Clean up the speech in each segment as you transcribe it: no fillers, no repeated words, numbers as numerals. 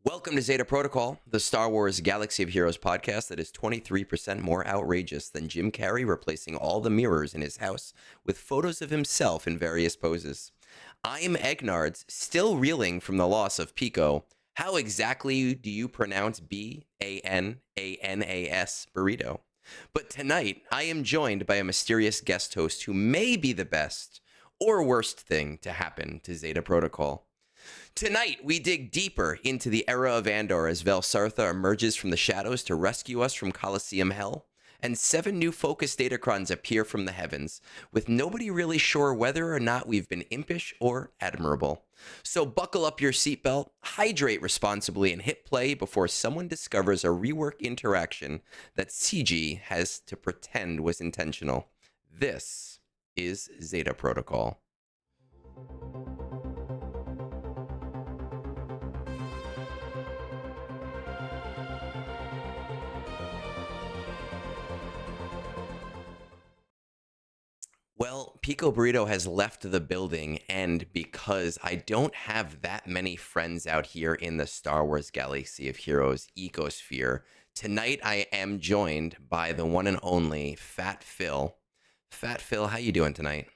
Welcome to Zeta Protocol, the Star Wars Galaxy of Heroes podcast that is 23% more outrageous than Jim Carrey replacing all the mirrors in his house with photos of himself in various poses. I am Egnards, still reeling from the loss of Pico. How exactly do you pronounce Bananas burrito? But tonight, I am joined by a mysterious guest host who may be the best or worst thing to happen to Zeta Protocol. Tonight, we dig deeper into the Era of Andor as Vel Sartha emerges from the shadows to rescue us from Coliseum hell, and 7 new focus datacrons appear from the heavens, with nobody really sure whether or not we've been impish or admirable. So buckle up your seatbelt, hydrate responsibly, and hit play before someone discovers a rework interaction that CG has to pretend was intentional. This is Zeta Protocol. Well, Pico Burrito has left the building, and because I don't have that many friends out here in the Star Wars Galaxy of Heroes ecosphere, tonight I am joined by the one and only Fat Phil. Fat Phil, how you doing tonight?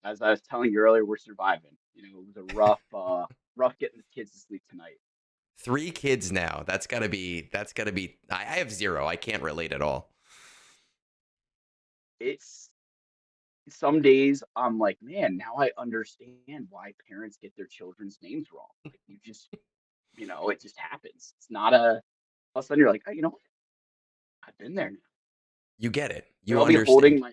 As I was telling you earlier, we're surviving. It was a rough getting the kids to sleep tonight. 3 kids now. I have 0. I can't relate at all. It's some days I'm like, man, now I understand why parents get their children's names wrong. Like it just happens. It's not all of a sudden you're like, oh, you know what? I've been there now. You get it. Like You understand.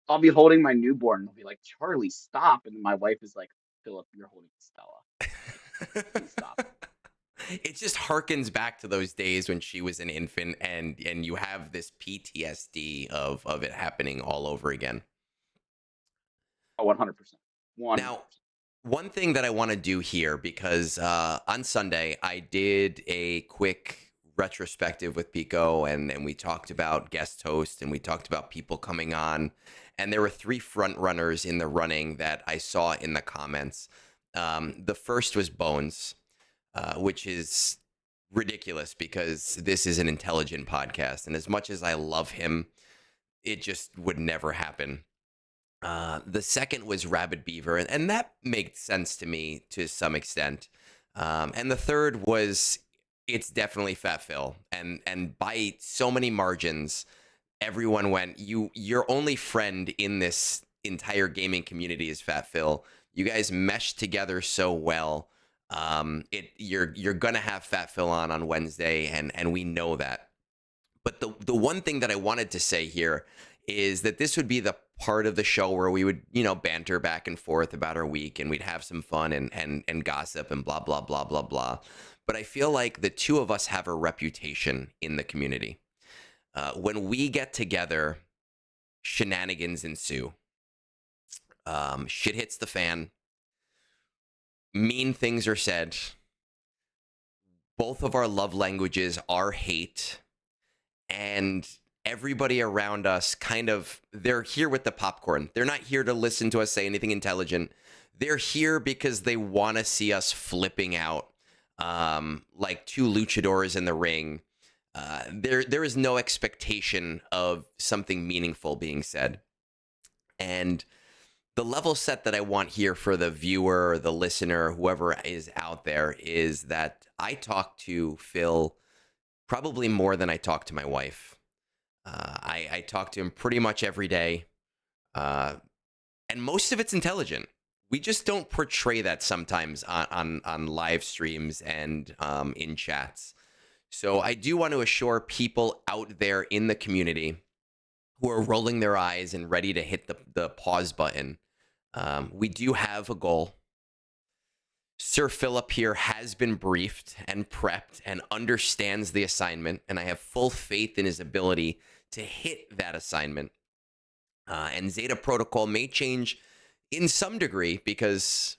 I'll be holding my newborn and they'll be like, Charlie, stop. And then my wife is like, Philip, you're holding Stella. Like, please stop. It just harkens back to those days when she was an infant, and you have this PTSD of it happening all over again. Oh, 100%. Now, 100%. one thing that I want to do here, because on Sunday I did a quick retrospective with Pico, and we talked about guest host, and we talked about people coming on, and there were 3 front runners in the running that I saw in the comments. The first was Bones, which is ridiculous because this is an intelligent podcast, and as much as I love him, it just would never happen. The second was Rabid Beaver, and that made sense to me to some extent. And the third was it's definitely Fat Phil, and by so many margins, everyone went, your only friend in this entire gaming community is Fat Phil. You guys meshed together so well. You're gonna have Fat Phil on Wednesday, and we know that. But the one thing that I wanted to say here is that this would be the part of the show where we would, banter back and forth about our week, and we'd have some fun and gossip and blah blah blah blah blah. But I feel like the two of us have a reputation in the community. When we get together, shenanigans ensue. Shit hits the fan. Mean things are said. Both of our love languages are hate, and everybody around us they're here with the popcorn. They're not here to listen to us say anything intelligent. They're here because they want to see us flipping out, like 2 luchadors in the ring. There is no expectation of something meaningful being said. And the level set that I want here for the viewer, the listener, whoever is out there, is that I talk to Phil probably more than I talk to my wife. I talk to him pretty much every day, uh, and most of it's intelligent. We just don't portray that sometimes on live streams and in chats. So I do want to assure people out there in the community who are rolling their eyes and ready to hit the pause button. We do have a goal. Sir Philip here has been briefed and prepped and understands the assignment, and I have full faith in his ability to hit that assignment. And Zeta Protocol may change in some degree because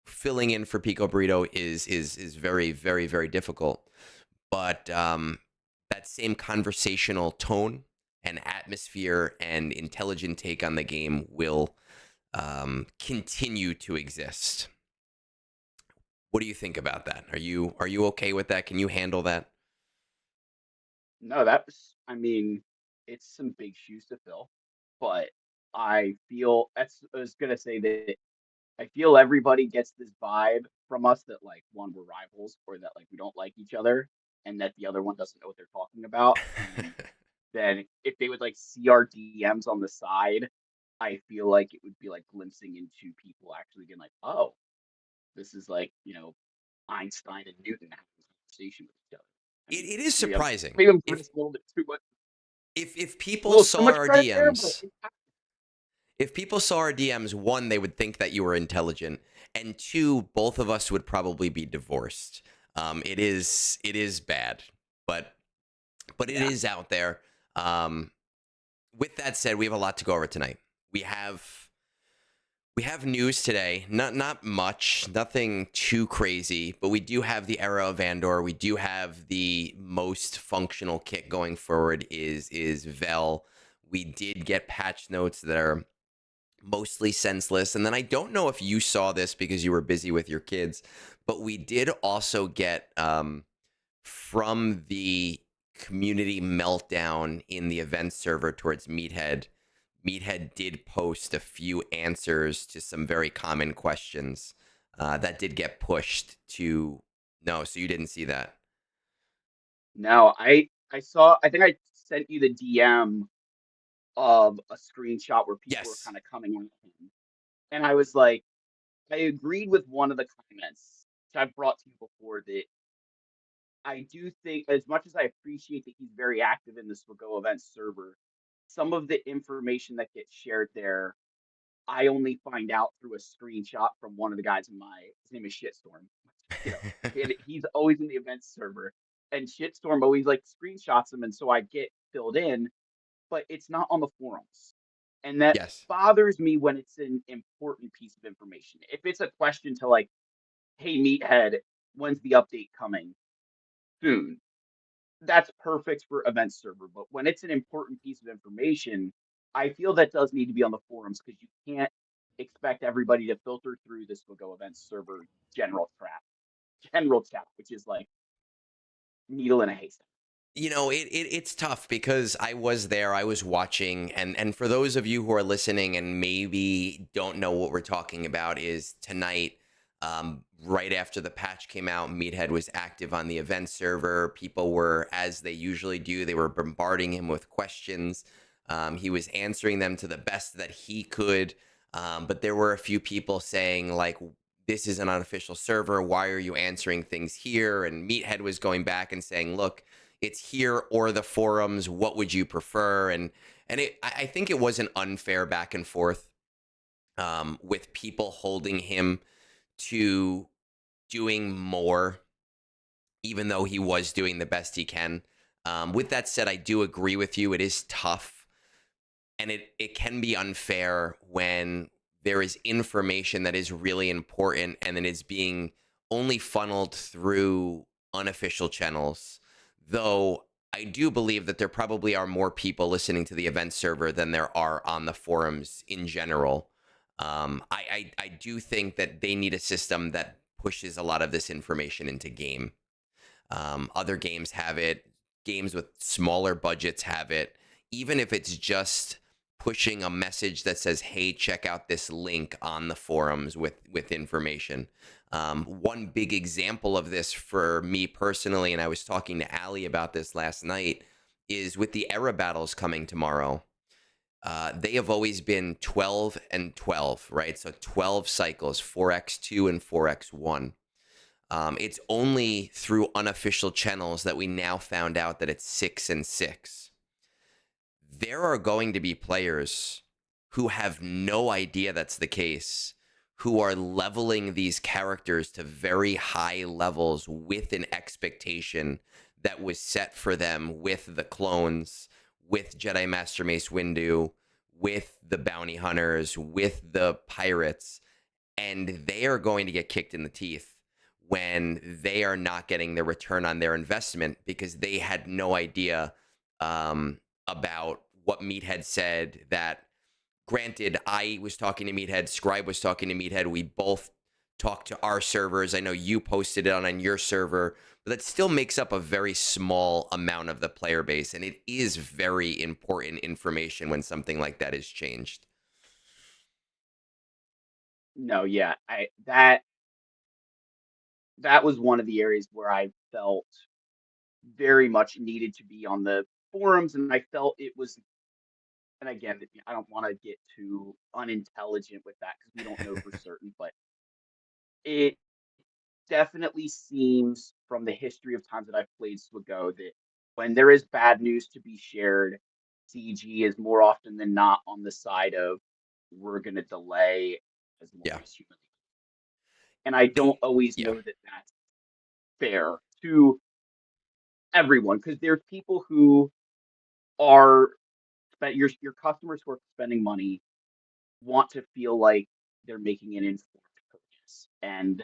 filling in for Pico Burrito is very, very, very difficult. But that same conversational tone and atmosphere and intelligent take on the game will continue to exist. What do you think about that? Are you okay with that? Can you handle that? No, that was I mean, it's some big shoes to fill, but I feel I was gonna say that I feel everybody gets this vibe from us that like one, we're rivals or that like we don't like each other and that the other one doesn't know what they're talking about. And then if they would like see our DMs on the side, I feel like it would be like glimpsing into people actually being like, oh, this is like, Einstein and Newton having a conversation with each other. I It, mean, it is maybe I'm surprising. maybe I'm putting If a little bit too much if a people little too saw much our credit there, but DMs, if people saw our DMs, one, they would think that you were intelligent, and two, both of us would probably be divorced. It is bad, but it yeah. is out there. Um, with that said, we have a lot to go over tonight. We have we have news today. Not much, nothing too crazy, but we do have the Era of Andor. We do have the most functional kit going forward is Vel. We did get patch notes that are mostly senseless. And then I don't know if you saw this because you were busy with your kids, but we did also get from the community meltdown in the event server towards Meathead. Meathead did post a few answers to some very common questions that did get pushed to. No, so you didn't see that. No, I saw I think I sent you the DM of a screenshot where people were Yes. kind of coming at him. And I was like, I agreed with one of the comments, which I've brought to you before, that I do think, as much as I appreciate that he's very active in this Go event server, some of the information that gets shared there, I only find out through a screenshot from one of the guys in his name is Shitstorm. And he's always in the events server. And Shitstorm always like screenshots him, and so I get filled in, but it's not on the forums. And that Yes. bothers me when it's an important piece of information. If it's a question to like, hey, Meathead, when's the update coming? Soon. That's perfect for event server. But when it's an important piece of information, I feel that does need to be on the forums because you can't expect everybody to filter through this will go event server general chat, which is like needle in a haystack. It's tough because I was there, I was watching, and for those of you who are listening and maybe don't know what we're talking about, is tonight, right after the patch came out, Meathead was active on the event server. People were, as they usually do, they were bombarding him with questions. He was answering them to the best that he could, but there were a few people saying like, this is an unofficial server, why are you answering things here? And Meathead was going back and saying, look, it's here or the forums, what would you prefer? And I think it was an unfair back and forth, with people holding him to doing more, even though he was doing the best he can. With that said, I do agree with you, it is tough, and it can be unfair when there is information that is really important and then is being only funneled through unofficial channels. Though I do believe that there probably are more people listening to the event server than there are on the forums in general. I do think that they need a system that pushes a lot of this information into game. Other games have it. Games with smaller budgets have it. Even if it's just pushing a message that says, "Hey, check out this link on the forums with information." One big example of this for me personally, and I was talking to Ali about this last night, is with the era battles coming tomorrow. They have always been 12 and 12, right? So 12 cycles, 4x2 and 4x1. It's only through unofficial channels that we now found out that it's 6 and 6. There are going to be players who have no idea that's the case, who are leveling these characters to very high levels with an expectation that was set for them with the clones, with Jedi Master Mace Windu, with the bounty hunters, with the pirates, and they are going to get kicked in the teeth when they are not getting the return on their investment because they had no idea, about what Meathead said. That, granted, I was talking to Meathead, Scribe was talking to Meathead. We both talk to our servers. I know you posted it on your server, but that still makes up a very small amount of the player base, and it is very important information when something like that is changed. No, yeah, I that was one of the areas where I felt very much needed to be on the forums, and I felt it was. And again, I don't want to get too unintelligent with that because we don't know for certain, but it definitely seems from the history of times that I've played Swago that when there is bad news to be shared, CG is more often than not on the side of we're going to delay as long Yeah. as humanly. And I And don't always yeah. know that that's fair to everyone because there's people who are your customers who are spending money want to feel like they're making an informed purchase. And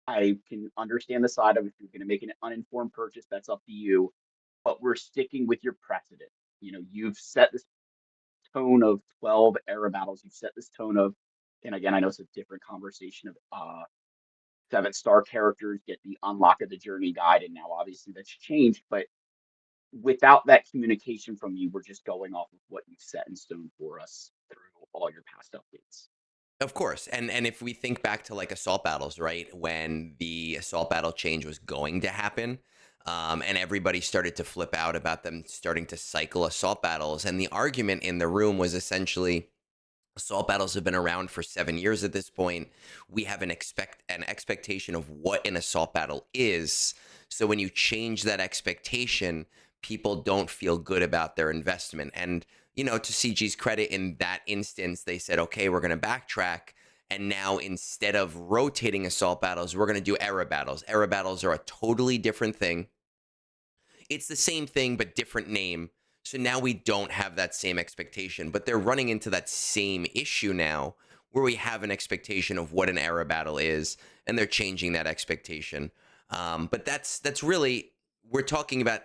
I can understand the side of if you're going to make an uninformed purchase, that's up to you. But we're sticking with your precedent. You've set this tone of 12 era battles. You've set this tone of, and again, I know it's a different conversation of 7-star characters get the unlock of the journey guide, and now obviously that's changed. But without that communication from you, we're just going off of what you've set in stone for us through all your past updates. Of course. And if we think back to like assault battles, right? When the assault battle change was going to happen, and everybody started to flip out about them starting to cycle assault battles. And the argument in the room was essentially assault battles have been around for 7 years at this point. We have an expectation of what an assault battle is. So when you change that expectation, people don't feel good about their investment. And to CG's credit, in that instance, they said, okay, we're going to backtrack. And now instead of rotating assault battles, we're going to do era battles. Era battles are a totally different thing. It's the same thing, but different name. So now we don't have that same expectation, but they're running into that same issue now where we have an expectation of what an era battle is, and they're changing that expectation. But that's really, we're talking about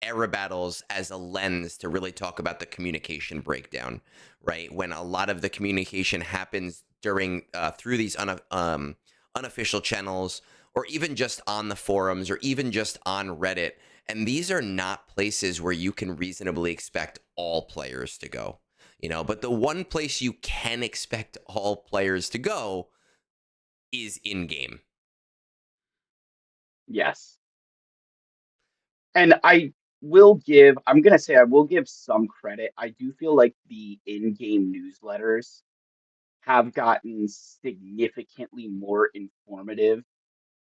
era battles as a lens to really talk about the communication breakdown, right? When a lot of the communication happens during through these unofficial channels, or even just on the forums, or even just on Reddit. And these are not places where you can reasonably expect all players to go, but the one place you can expect all players to go is in game. Yes. And I'm going to say I will give some credit. I do feel like the in game newsletters have gotten significantly more informative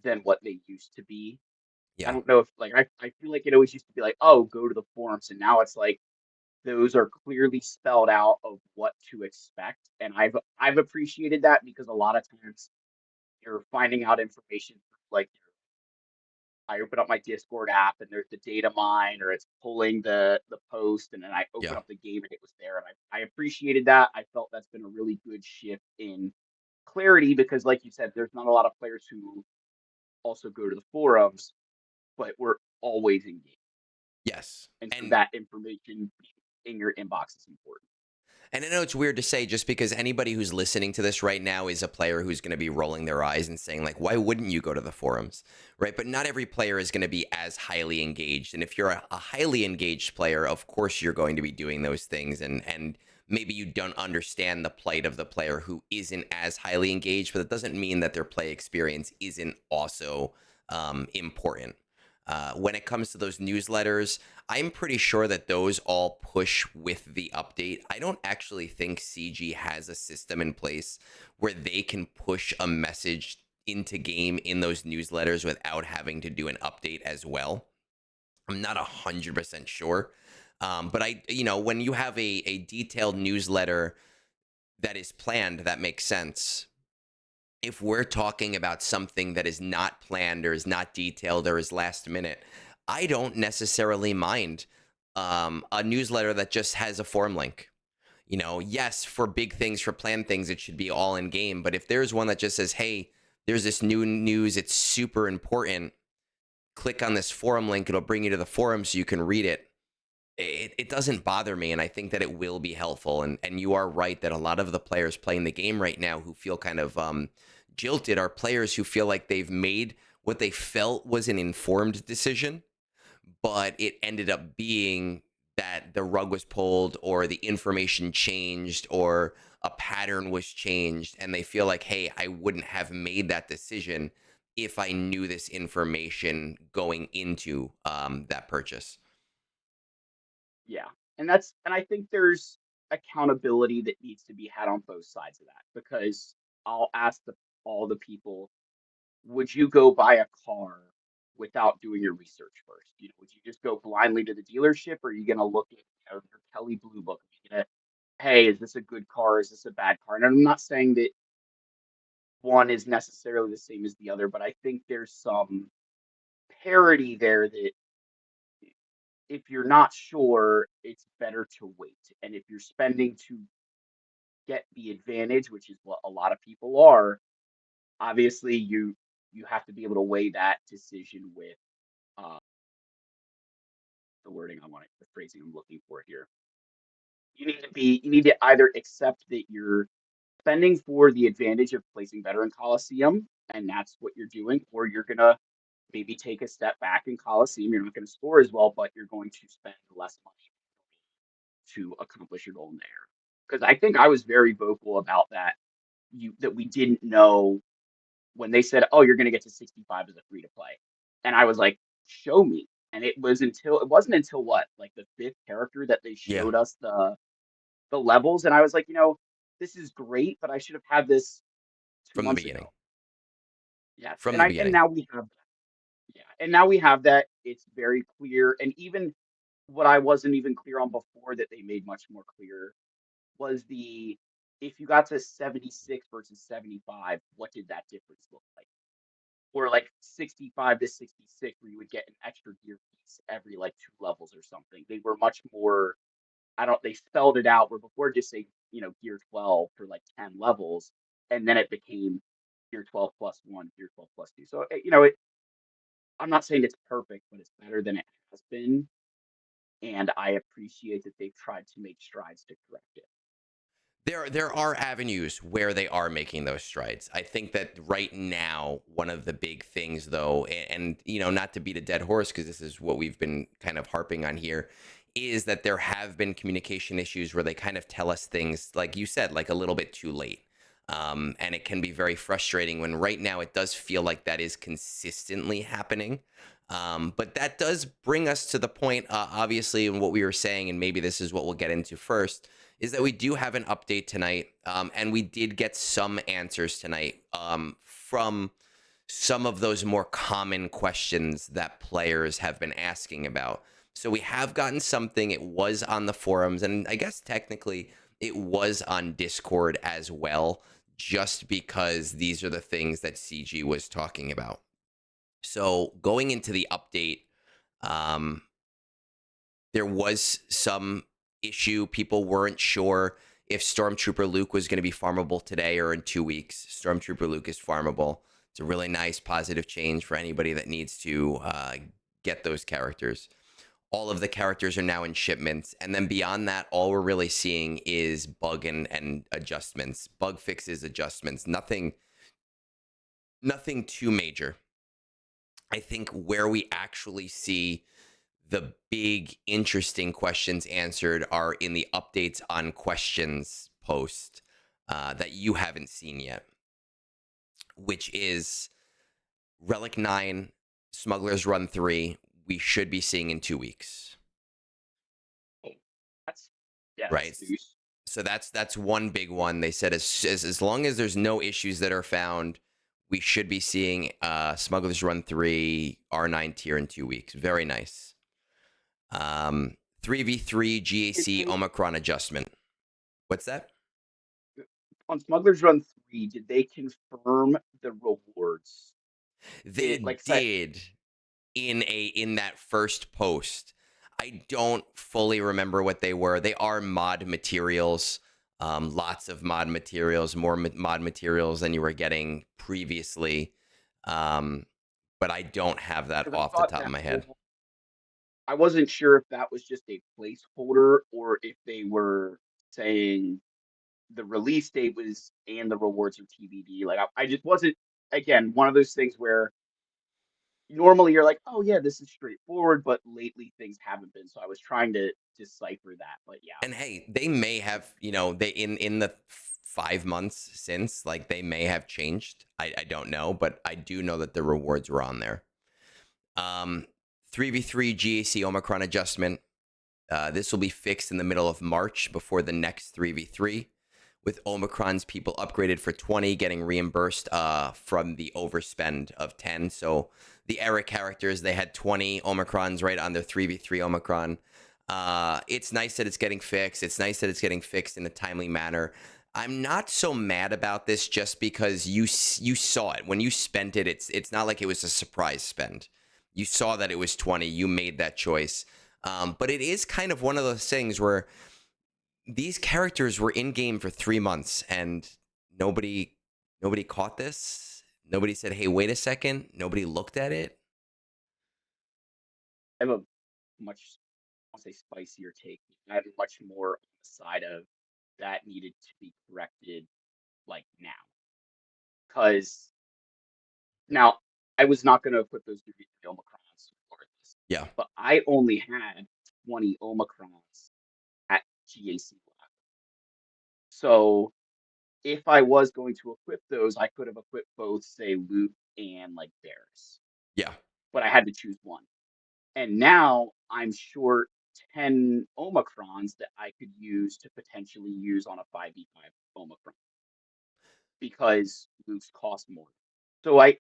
than what they used to be. I Yeah. don't know if like I feel like it always used to be like, oh, go to the forums, and now it's like those are clearly spelled out of what to expect. And I've appreciated that because a lot of times you're finding out information like I open up my Discord app and there's the data mine or it's pulling the post and then I open Yeah. up the game and it was there and I appreciated that. I felt that's been a really good shift in clarity because like you said, there's not a lot of players who also go to the forums, but we're always in game. Yes. And so And that information in your inbox is important. And I know it's weird to say, just because anybody who's listening to this right now is a player who's going to be rolling their eyes and saying, like, why wouldn't you go to the forums? Right. But not every player is going to be as highly engaged. And if you're a highly engaged player, of course, you're going to be doing those things. And maybe you don't understand the plight of the player who isn't as highly engaged, but it doesn't mean that their play experience isn't also important. When it comes to those newsletters, I'm pretty sure that those all push with the update. I don't actually think CG has a system in place where they can push a message into game in those newsletters without having to do an update as well. I'm not 100% sure. But when you have a detailed newsletter that is planned, that makes sense. If we're talking about something that is not planned or is not detailed or is last minute, I don't necessarily mind a newsletter that just has a form link. Yes, for big things, for planned things, it should be all in game. But if there's one that just says, hey, there's this new news, it's super important, click on this forum link, it'll bring you to the forum so you can read it. It doesn't bother me, and I think that it will be helpful. And you are right that a lot of the players playing the game right now who feel kind of jilted are players who feel like they've made what they felt was an informed decision, but it ended up being that the rug was pulled or the information changed or a pattern was changed, and they feel like, hey, I wouldn't have made that decision if I knew this information going into that purchase. Yeah. And I think there's accountability that needs to be had on both sides of that, because I'll ask all the people, would you go buy a car without doing your research first? Would you just go blindly to the dealership, or are you going to look at your Kelly Blue Book? Are you going to, hey, is this a good car? Is this a bad car? And I'm not saying that one is necessarily the same as the other, but I think there's some parity there that if you're not sure, it's better to wait. And if you're spending to get the advantage, which is what a lot of people are, obviously you have to be able to weigh that decision with uh, the wording I want, the phrasing I'm looking for here. You need to either accept that you're spending for the advantage of placing better in Coliseum, and that's what you're doing, or you're gonna maybe take a step back in Coliseum. You're not going to score as well, but you're going to spend less money to accomplish your goal in there. Because I think I was very vocal about that. That we didn't know when they said, "Oh, you're going to get to 65 as a free to play," and I was like, "Show me." And it wasn't until what, like the fifth character, that they Yeah, showed us the levels, and I was like, this is great, but I should have had this two from the months beginning. ago. Yes, From the and beginning. now we have yeah, and now we have that. It's very clear, and even what I wasn't even clear on before that they made much more clear was the if you got to 76 versus 75, what did that difference look like? Or like 65 to 66, where you would get an extra gear piece every like 2 levels or something. They were much more, I don't, they spelled it out where before just say, gear 12 for like 10 levels, and then it became gear 12 plus one, gear 12 plus two. So, I'm not saying it's perfect, but it's better than it has been. And I appreciate that they've tried to make strides to correct it. There are avenues where they are making those strides. I think that right now, one of the big things, though, and not to beat a dead horse because this is what we've been kind of harping on here, is that there have been communication issues where they kind of tell us things, like you said, like a little bit too late. And it can be very frustrating when right now it does feel like that is consistently happening. But that does bring us to the point, obviously, in what we were saying, and maybe this is what we'll get into first, is that we do have an update tonight, and we did get some answers tonight from some of those more common questions that players have been asking about. So we have gotten something. It was on the forums, and I guess technically it was on Discord as well, just because these are the things that CG was talking about. So going into the update, um, there was some issue. People weren't sure if Stormtrooper Luke was going to be farmable today or in 2 weeks. Stormtrooper Luke is farmable. It's a really nice positive change for anybody that needs to get those characters. All of the characters are now in shipments. And then beyond that, all we're really seeing is bug and adjustments, bug fixes, adjustments, nothing too major. I think where we actually see the big interesting questions answered are in the updates on questions post that you haven't seen yet, which is Relic 9, Smuggler's Run 3. We should be seeing in 2 weeks, Oh, that's yeah, that's right? news. So that's one big one. They said as long as there's no issues that are found, we should be seeing Smuggler's Run 3 R9 tier in 2 weeks. Very nice. 3v3 Did GAC they Omicron adjustment. What's that? on Smuggler's Run 3? Did they confirm the rewards? They Like say, did in that first post. I don't fully remember what they were. They are mod materials. Lots of mod materials, more mod materials than you were getting previously. Um, but I don't have that because I off the thought top of that my head. whole, I wasn't sure if that was just a placeholder or if they were saying the release date was and the rewards are TBD. Like I just wasn't again one of those things where normally you're like, oh yeah, this is straightforward, but lately things haven't been. So I was trying to decipher that. But yeah, And hey, they may have, they in the 5 months since, like they may have changed. I don't know, but I do know that the rewards were on there. Um, 3v3 GAC Omicron adjustment. This will be fixed in the middle of March before the next 3v3. With Omicron's people upgraded for 20, getting reimbursed from the overspend of 10. So the Era characters, they had 20 Omicrons right on their 3v3 Omicron. It's nice that it's getting fixed. It's nice that it's getting fixed in a timely manner. I'm not so mad about this just because you saw it when you spent it. It's not like it was a surprise spend. You saw that it was 20. You made that choice. But it is kind of one of those things where these characters were in game for 3 months and nobody nobody caught this. Nobody said, "Hey, wait a second." Nobody looked at it. I have a much I'll say spicier take. I have much more on the side of that needed to be corrected like now. Because now I was not going to put those to be Omicrons regardless, Yeah, but I only had 20 Omicrons at GAC level. So if I was going to equip those, I could have equipped both, say, Luke and like Varys, yeah, but I had to choose one. And now I'm short 10 Omicrons that I could use to potentially use on a 5v5 Omicron because Luke's cost more. So I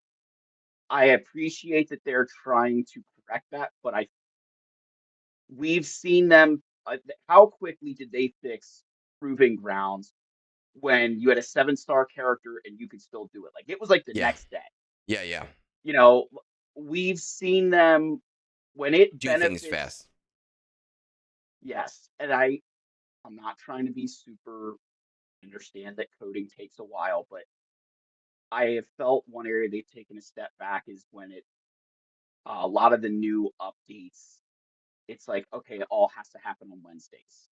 appreciate that they're trying to correct that, but I we've seen them how quickly did they fix proving grounds when you had a 7-star character and you could still do it? Like it was like the yeah, next day. yeah, yeah. You know, we've seen them when it Do things benefits. fast. Yes, and I'm not trying to be super understand that coding takes a while, but I have felt one area they've taken a step back is when a lot of the new updates, it's like, okay, it all has to happen on Wednesdays.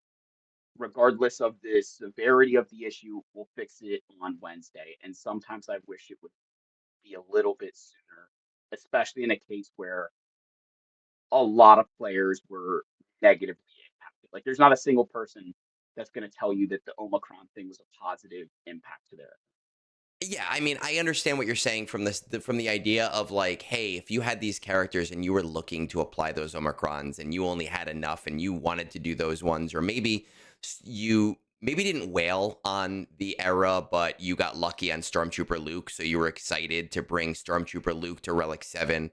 Regardless of the severity of the issue, we'll fix it on Wednesday. And sometimes I wish it would be a little bit sooner, especially in a case where a lot of players were negatively impacted. Like, there's not a single person that's going to tell you that the Omicron thing was a positive impact to their. Yeah, I mean, I understand what you're saying from from the idea of like, hey, if you had these characters and you were looking to apply those Omicrons and you only had enough and you wanted to do those ones, or maybe you maybe didn't wail on the Era, but you got lucky on Stormtrooper Luke, so you were excited to bring Stormtrooper Luke to Relic 7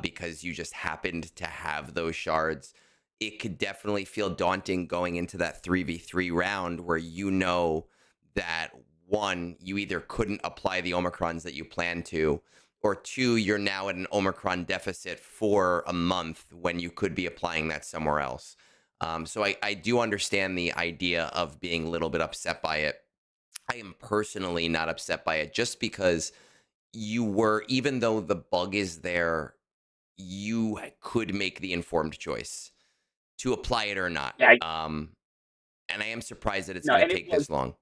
because you just happened to have those shards. It could definitely feel daunting going into that 3v3 round where you know that one, you either couldn't apply the Omicrons that you planned to, or two, you're now at an Omicron deficit for a month when you could be applying that somewhere else. So I do understand the idea of being a little bit upset by it. I am personally not upset by it just because you were, even though the bug is there, you could make the informed choice to apply it or not. Yeah, And I am surprised that it's no, going to and take this long.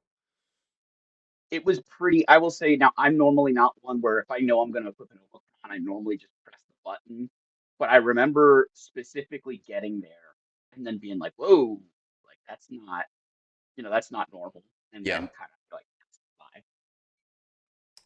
it was pretty. I will say now, I'm normally not one where if I know I'm going to put an Omicron, I normally just press the button. But I remember specifically getting there and then being like, "Whoa, like that's not normal." And Yeah. then kind of like, "Bye."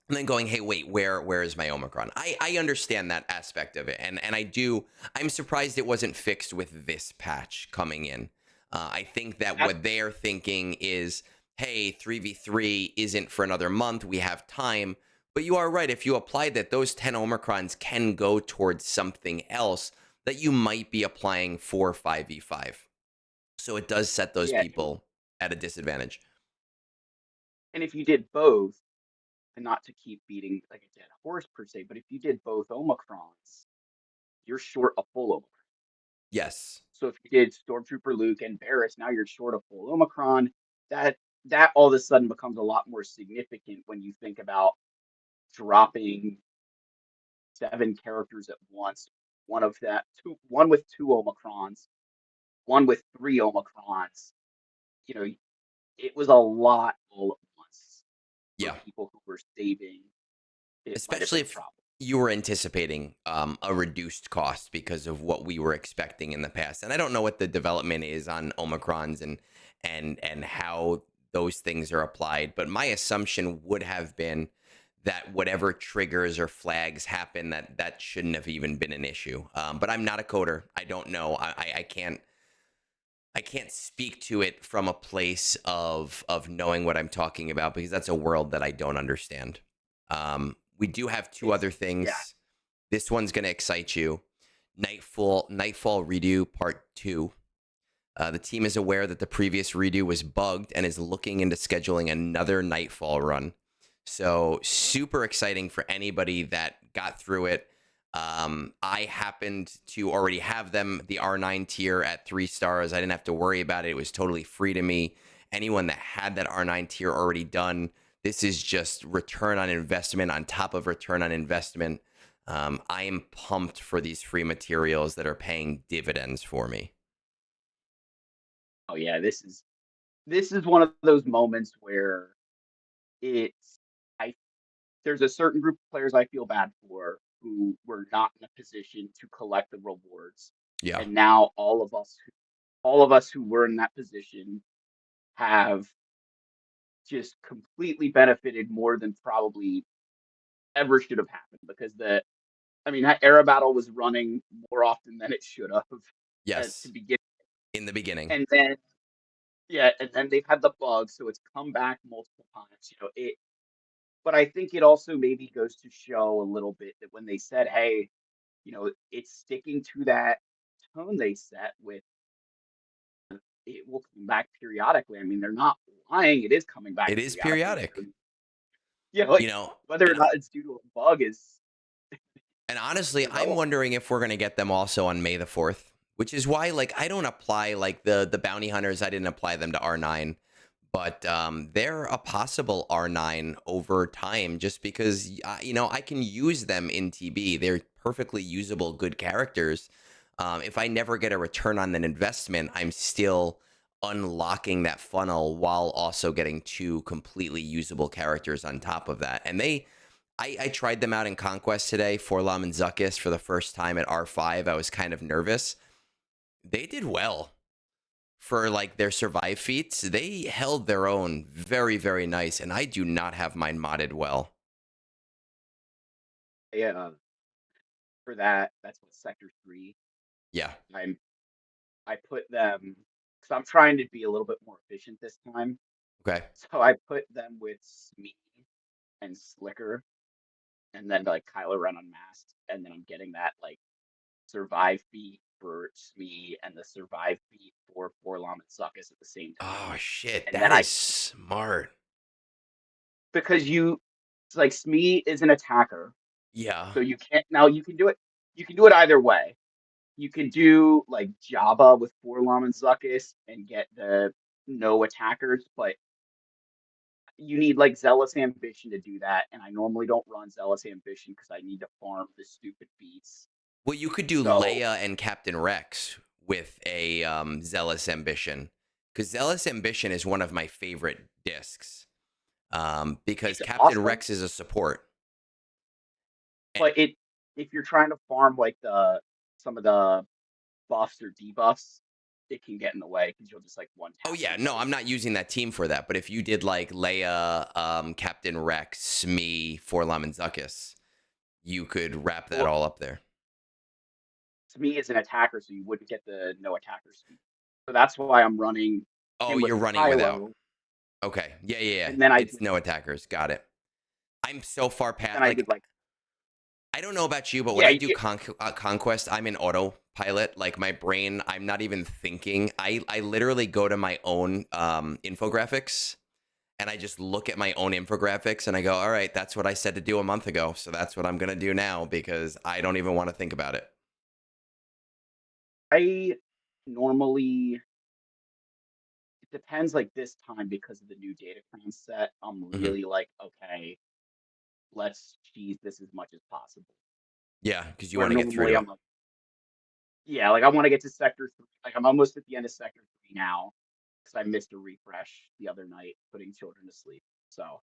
And then going, hey, wait, where is my Omicron? I understand that aspect of it, and I'm surprised it wasn't fixed with this patch coming in. I think that That what they're thinking is, hey, 3v3 isn't for another month. We have time. But you are right. If you applied that, those 10 Omicrons can go towards something else that you might be applying for 5v5. So it does set those yeah, people at a disadvantage. and if you did both, and not to keep beating like a dead horse per se, but if you did both Omicrons, you're short a full Omicron. Yes. So if you did Stormtrooper Luke and Barris, now you're short a full Omicron. That that all of a sudden becomes a lot more significant when you think about dropping 7 characters at once. One with 2 Omicrons, one with 3 Omicrons. You know, it was a lot all at once for Yeah. people who were saving. It might have Especially been a if problem. you were anticipating a reduced cost because of what we were expecting in the past. And I don't know what the development is on Omicrons and how those things are applied, but my assumption would have been that whatever triggers or flags happen, that shouldn't have even been an issue. But I'm not a coder. I don't know. I can't speak to it from a place of knowing what I'm talking about because that's a world that I don't understand. We do have two It's other yeah. things. This one's going to excite you. Nightfall Redo Part 2. The team is aware that the previous redo was bugged and is looking into scheduling another Nightfall run. So, super exciting for anybody that got through it. I happened to already have them, the R9 tier at 3 stars. I didn't have to worry about it. It was totally free to me. Anyone that had that R9 tier already done, this is just return on investment on top of return on investment. I am pumped for these free materials that are paying dividends for me. Oh yeah, this is one of those moments where it's I there's a certain group of players I feel bad for who were not in a position to collect the rewards. Yeah. And now all of us who were in that position have just completely benefited more than probably ever should have happened because that era battle was running more often than it should have to Yes. begin. In the beginning. And then yeah, and then they've had the bug, so it's come back multiple times. But I think it also maybe goes to show a little bit that when they said, "Hey, it's sticking to that tone they set with it will come back periodically." I mean, they're not lying. It is coming back It is periodically. periodic. You Like know, whether or and not it's due to a bug and honestly, is I'm relevant. wondering if we're gonna get them also on May the 4th, which is why like I don't apply like the bounty hunters, I didn't apply them to R9, but they're a possible R9 over time just because I can use them in TB. They're perfectly usable, good characters. If I never get a return on an investment, I'm still unlocking that funnel while also getting two completely usable characters on top of that. And I tried them out in Conquest today, Forlom and Zuckus, for the first time at R5. I was kind of nervous. They did well for like their survive feats. They held their own very, very nice, and I do not have mine modded well. Yeah, for that, that's what Sector 3. Yeah. I'm I put them because I'm trying to be a little bit more efficient this time. Okay. So I put them with Smee and Slicker, and then like Kylo Ren unmasked, and then I'm getting that like survive beat for Smee and the survive beat for Forlom and Suckus at the same Oh time. shit, And then that I is smart. because it's like Smee is an attacker, Yeah. so you can't now you can do it. You can do it either way. You can do like Jabba with Forlom and Zuckus and get the no attackers, but you need like Zealous Ambition to do that. And I normally don't run Zealous Ambition because I need to farm the stupid beats. Well, you could do So Leia and Captain Rex with a Zealous Ambition, because Zealous Ambition is one of my favorite discs. Because it's Captain awesome, Rex is a support. And, but if you're trying to farm like the some of the buffs or debuffs, it can get in the way because you'll just like one oh tap yeah, no, somebody. I'm not using that team for that. But if you did like Leia, Captain Rex, Smee, Forlom, and Zuckus, you could wrap that Well, all up there. to me, as an attacker, so you wouldn't get the no attacker speed. So that's why I'm running Oh, him with you're running without. Kylo, Okay, yeah, yeah, yeah. and then I It's did no attackers. Got it. I'm so far then past. I Like did like I don't know about you, but when yeah, I do conquest, I'm in autopilot. Like my brain, I'm not even thinking. I literally go to my own infographics and I just look at my own infographics and I go, all right, that's what I said to do a month ago, so that's what I'm gonna do now because I don't even want to think about it. I normally it depends like this time because of the new datacron set. I'm Hmm. really like, okay, let's cheese this as much as possible. Yeah, because you Where want to get through normally to I'm it. like, yeah, like I want to get to sector 3. Like I'm almost at the end of sector 3 now. because I missed a refresh the other night putting children to sleep. So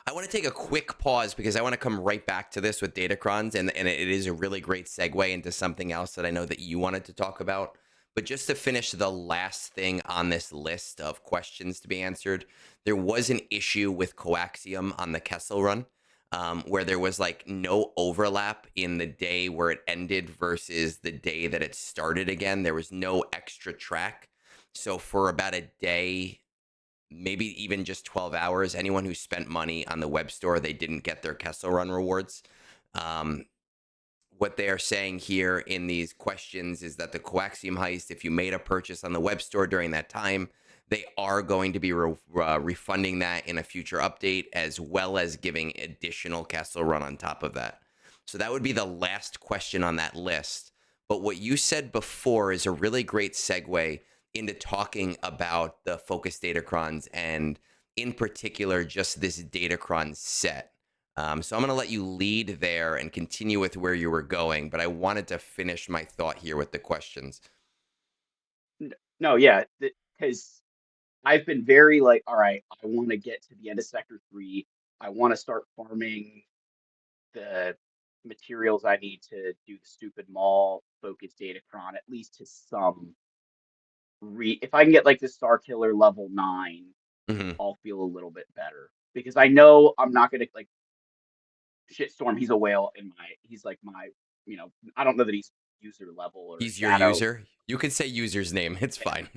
I want to take a quick pause because I want to come right back to this with datacrons, and it is a really great segue into something else that I know that you wanted to talk about. But just to finish the last thing on this list of questions to be answered, there was an issue with coaxium on the Kessel run, where there was like no overlap in the day where it ended versus the day that it started again. There was no extra track. So for about a day, maybe even just 12 hours, anyone who spent money on the web store, they didn't get their Kessel Run rewards. Um, what they are saying here in these questions is that the coaxium heist, if you made a purchase on the web store during that time, they are going to be refunding that in a future update, as well as giving additional Kessel Run on top of that. So that would be the last question on that list. But what you said before is a really great segue into talking about the focus datacrons and, in particular, just this datacron set. So I'm going to let you lead there and continue with where you were going, but I wanted to finish my thought here with the questions. no, yeah, because I've been very like, all right, I want to get to the end of Sector 3. I want to start farming the materials I need to do the stupid mall focus datacron, at least to some if I can get like the Star Killer level 9, Hmm. I'll feel a little bit better. Because I know I'm not gonna like Shitstorm, he's a whale in my he's like my I don't know that he's user level or He's your shadow. user. You can say user's name. It's fine.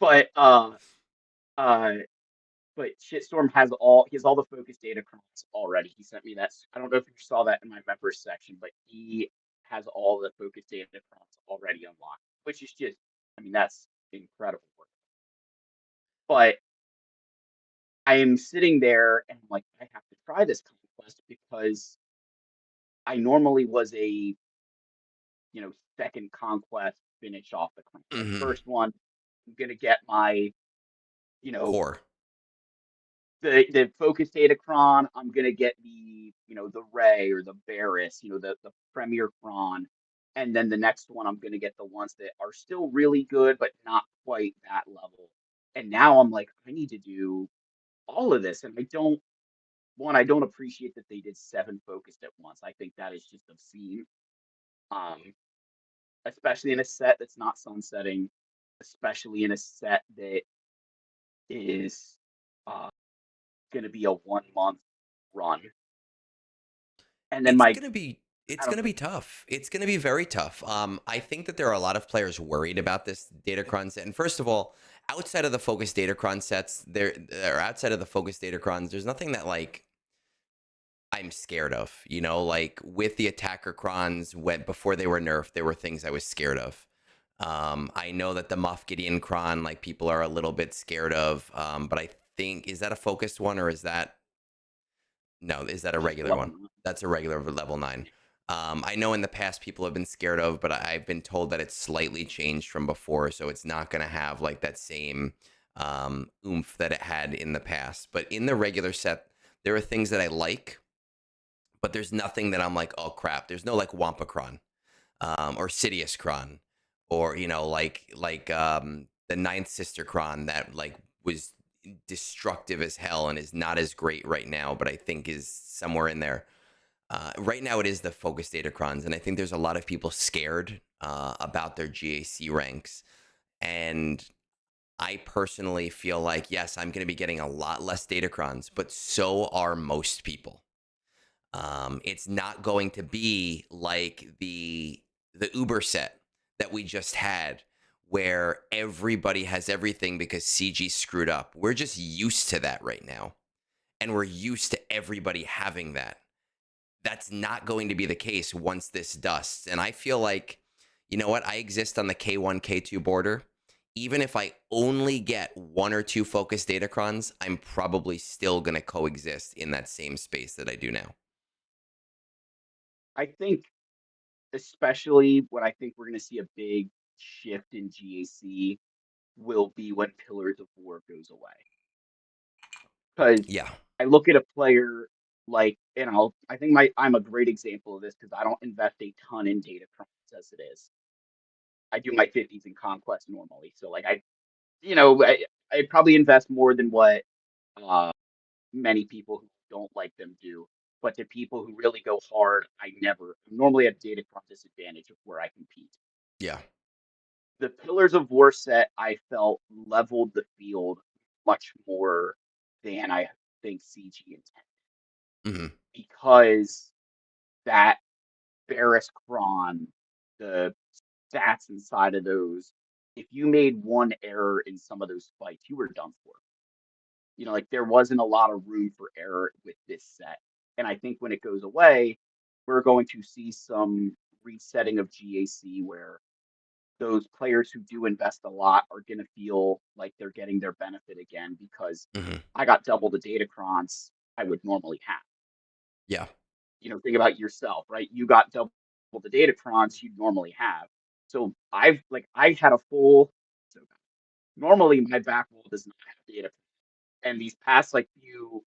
But uh but Shitstorm has all the focus data crons already. He sent me that. I don't know if you saw that in my members section, but he has all the focus data crons already unlocked, which is just, I mean, that's incredible work. But I am sitting there and I'm like, I have to try this conquest because I normally was a, second conquest finish off the crown. Like Hmm. first one, I'm gonna get my, you know, Core. the focus datacron. I'm gonna get the Ray or the Barris, the premier cron, and then the next one I'm gonna get the ones that are still really good but not quite that level. And now I'm like, I need to do all of this, and I don't appreciate that they did 7 focused at once. I think that is just obscene. Um, especially in a set that's not sunsetting, especially in a set that is uh going to be a 1 month run. And then It's my gonna be I it's don't gonna know. be tough. It's gonna be very tough. I think that there are a lot of players worried about this datacron set. And first of all, outside of the focus datacron sets, or outside of the focus datacrons, there's nothing that like I'm scared of. Like with the attacker crons, when before they were nerfed, there were things I was scared of. I know that the Moff Gideon cron, like people are a little bit scared of. But I think, is that a focused one, or is that no? Is that a Just regular level one? 9. That's a regular level 9. I know in the past people have been scared of, but I've been told that it's slightly changed from before, so it's not going to have like that same oomph that it had in the past. But in the regular set, there are things that I like, but there's nothing that I'm like, oh crap. There's no like Wampacron, or Sidious Cron, or the Ninth Sister Cron that like was destructive as hell and is not as great right now, but I think is somewhere in there. Right now, it is the focus datacrons, and I think there's a lot of people scared about their GAC ranks. And I personally feel like, yes, I'm going to be getting a lot less datacrons, but so are most people. It's not going to be like the Uber set that we just had, where everybody has everything because CG screwed up. We're just used to that right now, and we're used to everybody having that. That's not going to be the case once this dusts. And I feel like, you know what? I exist on the K1, K2 border. Even if I only get 1 or 2 focus datacrons, I'm probably still going to coexist in that same space that I do now. I think especially what I think we're going to see a big shift in GAC will be when Pillars of War goes away. Because Yeah. I look at a player like, I think I'm a great example of this because I don't invest a ton in data crons as it is. I do my 50s in conquest normally. So like you know, I probably invest more than what uh, many people who don't like them do. But to people who really go hard, I never. I'm normally at a datacron disadvantage of where I compete. Yeah. The Pillars of War set I felt leveled the field much more than I think CG intended Hmm. because that Barris Cron, the stats inside of those, if you made one error in some of those fights, you were done for. You know, like there wasn't a lot of room for error with this set. And I think when it goes away, we're going to see some resetting of GAC where those players who do invest a lot are going to feel like they're getting their benefit again because Hmm. I got double the datacrons I would normally have. Yeah. You know, think about yourself, right? You got double the datacrons you'd normally have. So I had a full. So normally my back wall does not have data, and these past like few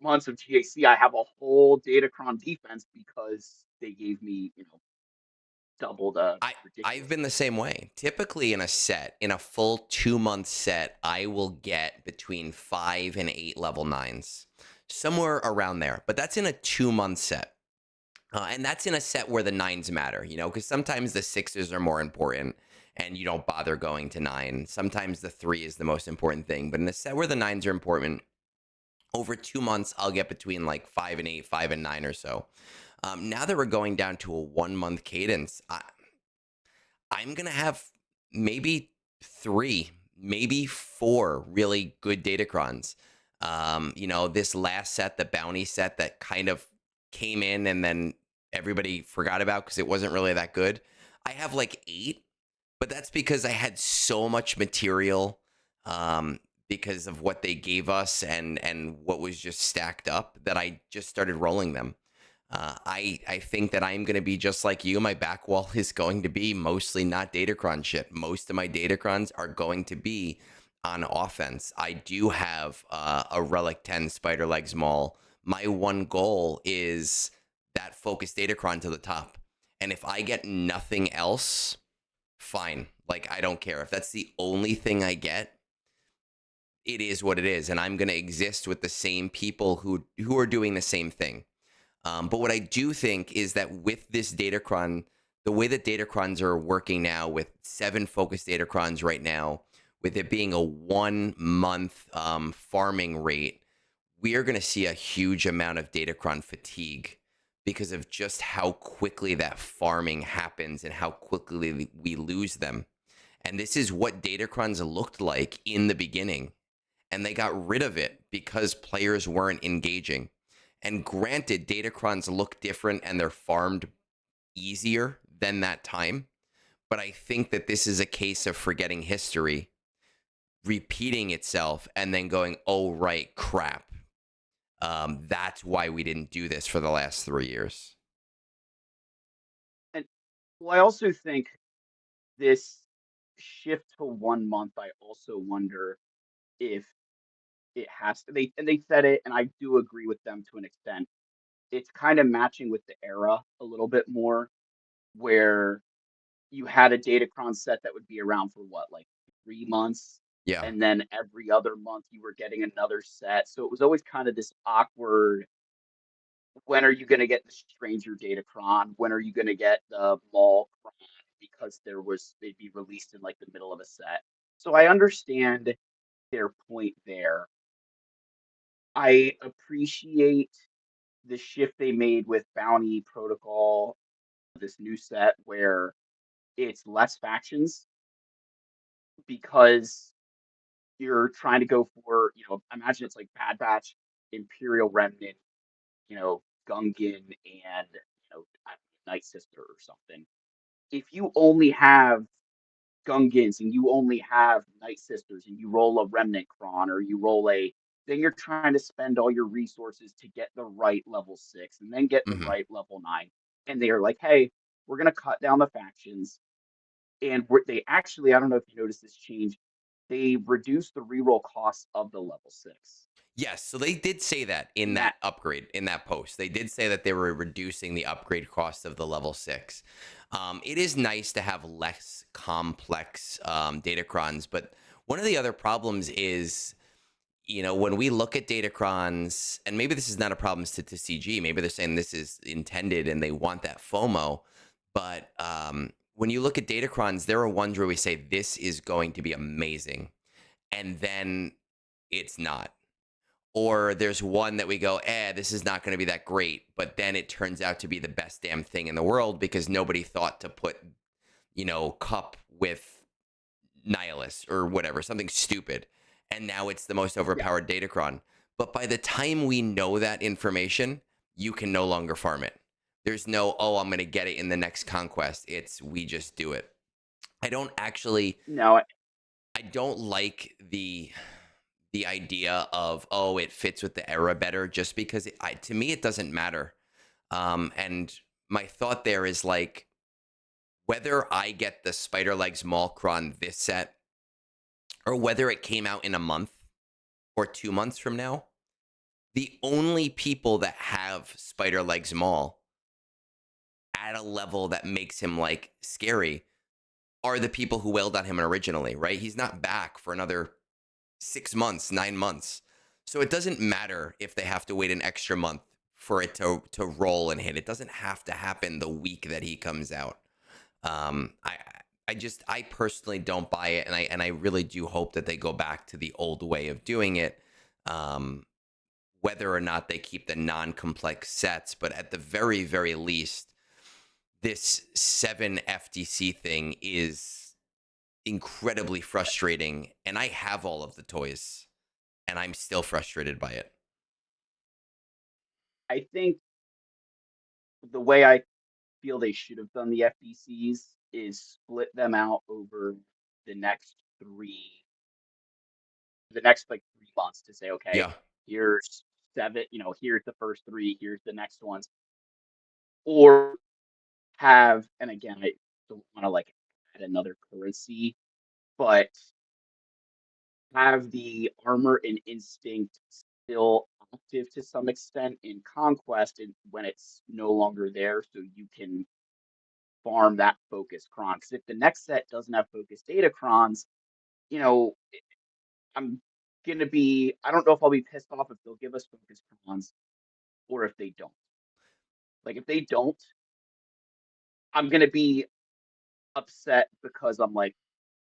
months of GAC, I have a whole datacron defense because they gave me double the I've ridiculous. been the same way. Typically in a set, in a full 2 month set, I will get between 5 and 8 level nines, somewhere around there. But that's in a 2 month set. And that's in a set where the nines matter, because sometimes the sixes are more important and you don't bother going to nine. Sometimes the three is the most important thing. But in a set where the nines are important, over 2 months, I'll get between like 5 and 8, 5 and 9 or so. Now that we're going down to a 1 month cadence, I'm going to have maybe three, maybe four really good datacrons. This last set, the bounty set that kind of came in and then everybody forgot about because it wasn't really that good. I have like eight, but that's because I had so much material because of what they gave us and what was just stacked up that I just started rolling them. I think that I'm going to be just like you. My back wall is going to be mostly not datacron shit. Most of my datacrons are going to be on offense. I do have a Relic 10 Spider Legs Maul. My one goal is that focus datacron to the top. And if I get nothing else, fine. Like, I don't care. If that's the only thing I get, it is what it is. And I'm going to exist with the same people who are doing the same thing. But what I do think is that with this datacron, the way that datacrons are working now, with 7 focused datacrons right now, with it being a 1 month farming rate, we are going to see a huge amount of datacron fatigue because of just how quickly that farming happens and how quickly we lose them. And this is what datacrons looked like in the beginning. And they got rid of it because players weren't engaging. And granted, datacrons look different and they're farmed easier than that time. But I think that this is a case of forgetting history, repeating itself, and then going, oh, right, crap. That's why we didn't do this for the last 3 years. And well, I also think this shift to 1 month, I also wonder if it has to. They said it, and I do agree with them to an extent. It's kind of matching with the era a little bit more, where you had a Datacron set that would be around for what, like 3 months, Yeah. and then every other month you were getting another set. So it was always kind of this awkward. When are you going to get the Stranger Datacron? When are you going to get the Mall Cron? Because they'd be released in like the middle of a set. So I understand their point there. I appreciate the shift they made with Bounty Protocol, this new set where it's less factions because you're trying to go for, imagine it's like Bad Batch, Imperial Remnant, Gungan, and, Night Sister or something. If you only have Gungans and you only have Night Sisters and you roll a Remnant Cron or you roll then you're trying to spend all your resources to get the right level 6 and then get the Hmm. right level 9. And they are like, hey, we're going to cut down the factions. And they actually, I don't know if you noticed this change, they reduced the reroll costs of the level 6. Yes, so they did say that in And that that, upgrade, in that post. They did say that they were reducing the upgrade cost of the level 6. It is nice to have less complex datacrons, but One of the other problems is, when we look at datacrons, and maybe this is not a problem to CG, maybe they're saying this is intended and they want that FOMO. But when you look at datacrons, there are ones where we say this is going to be amazing, and then it's not. Or there's one that we go, this is not going to be that great, but then it turns out to be the best damn thing in the world because nobody thought to put, cup with Nihilus or whatever, something stupid. And now it's the most Yeah. overpowered datacron. But by the time we know that information, you can no longer farm it. There's no, I'm going to get it in the next conquest. It's we just do it. I don't actually, No, I don't like the idea of, it fits with the era better, just because to me it doesn't matter. And my thought there is like, whether I get the Spider Legs Malkron this set or whether it came out in a month or 2 months from now, the only people that have Spider Legs Maul at a level that makes him like scary are the people who wailed on him originally, right? He's not back for another 6 months, 9 months. So it doesn't matter if they have to wait an extra month for it to roll and hit. It doesn't have to happen the week that he comes out. I personally don't buy it, and I really do hope that they go back to the old way of doing it. Um, whether or not they keep the non-complex sets, but at the very, very least, this 7 FTC thing is incredibly frustrating, and I have all of the toys, and I'm still frustrated by it. I think the way I feel they should have done the FDCs is split them out over the next like 3 months to say, okay, Yeah, here's seven, here's the first three, here's the next ones, or have, and again, I don't want to like add another currency, but have the armor and instinct still active to some extent in conquest and when it's no longer there, so you can farm that focus cron. Because if the next set doesn't have focus data crons, you know, I'm gonna be. I don't know if I'll be pissed off if they'll give us focus crons or if they don't. Like if they don't, I'm gonna be upset because I'm like,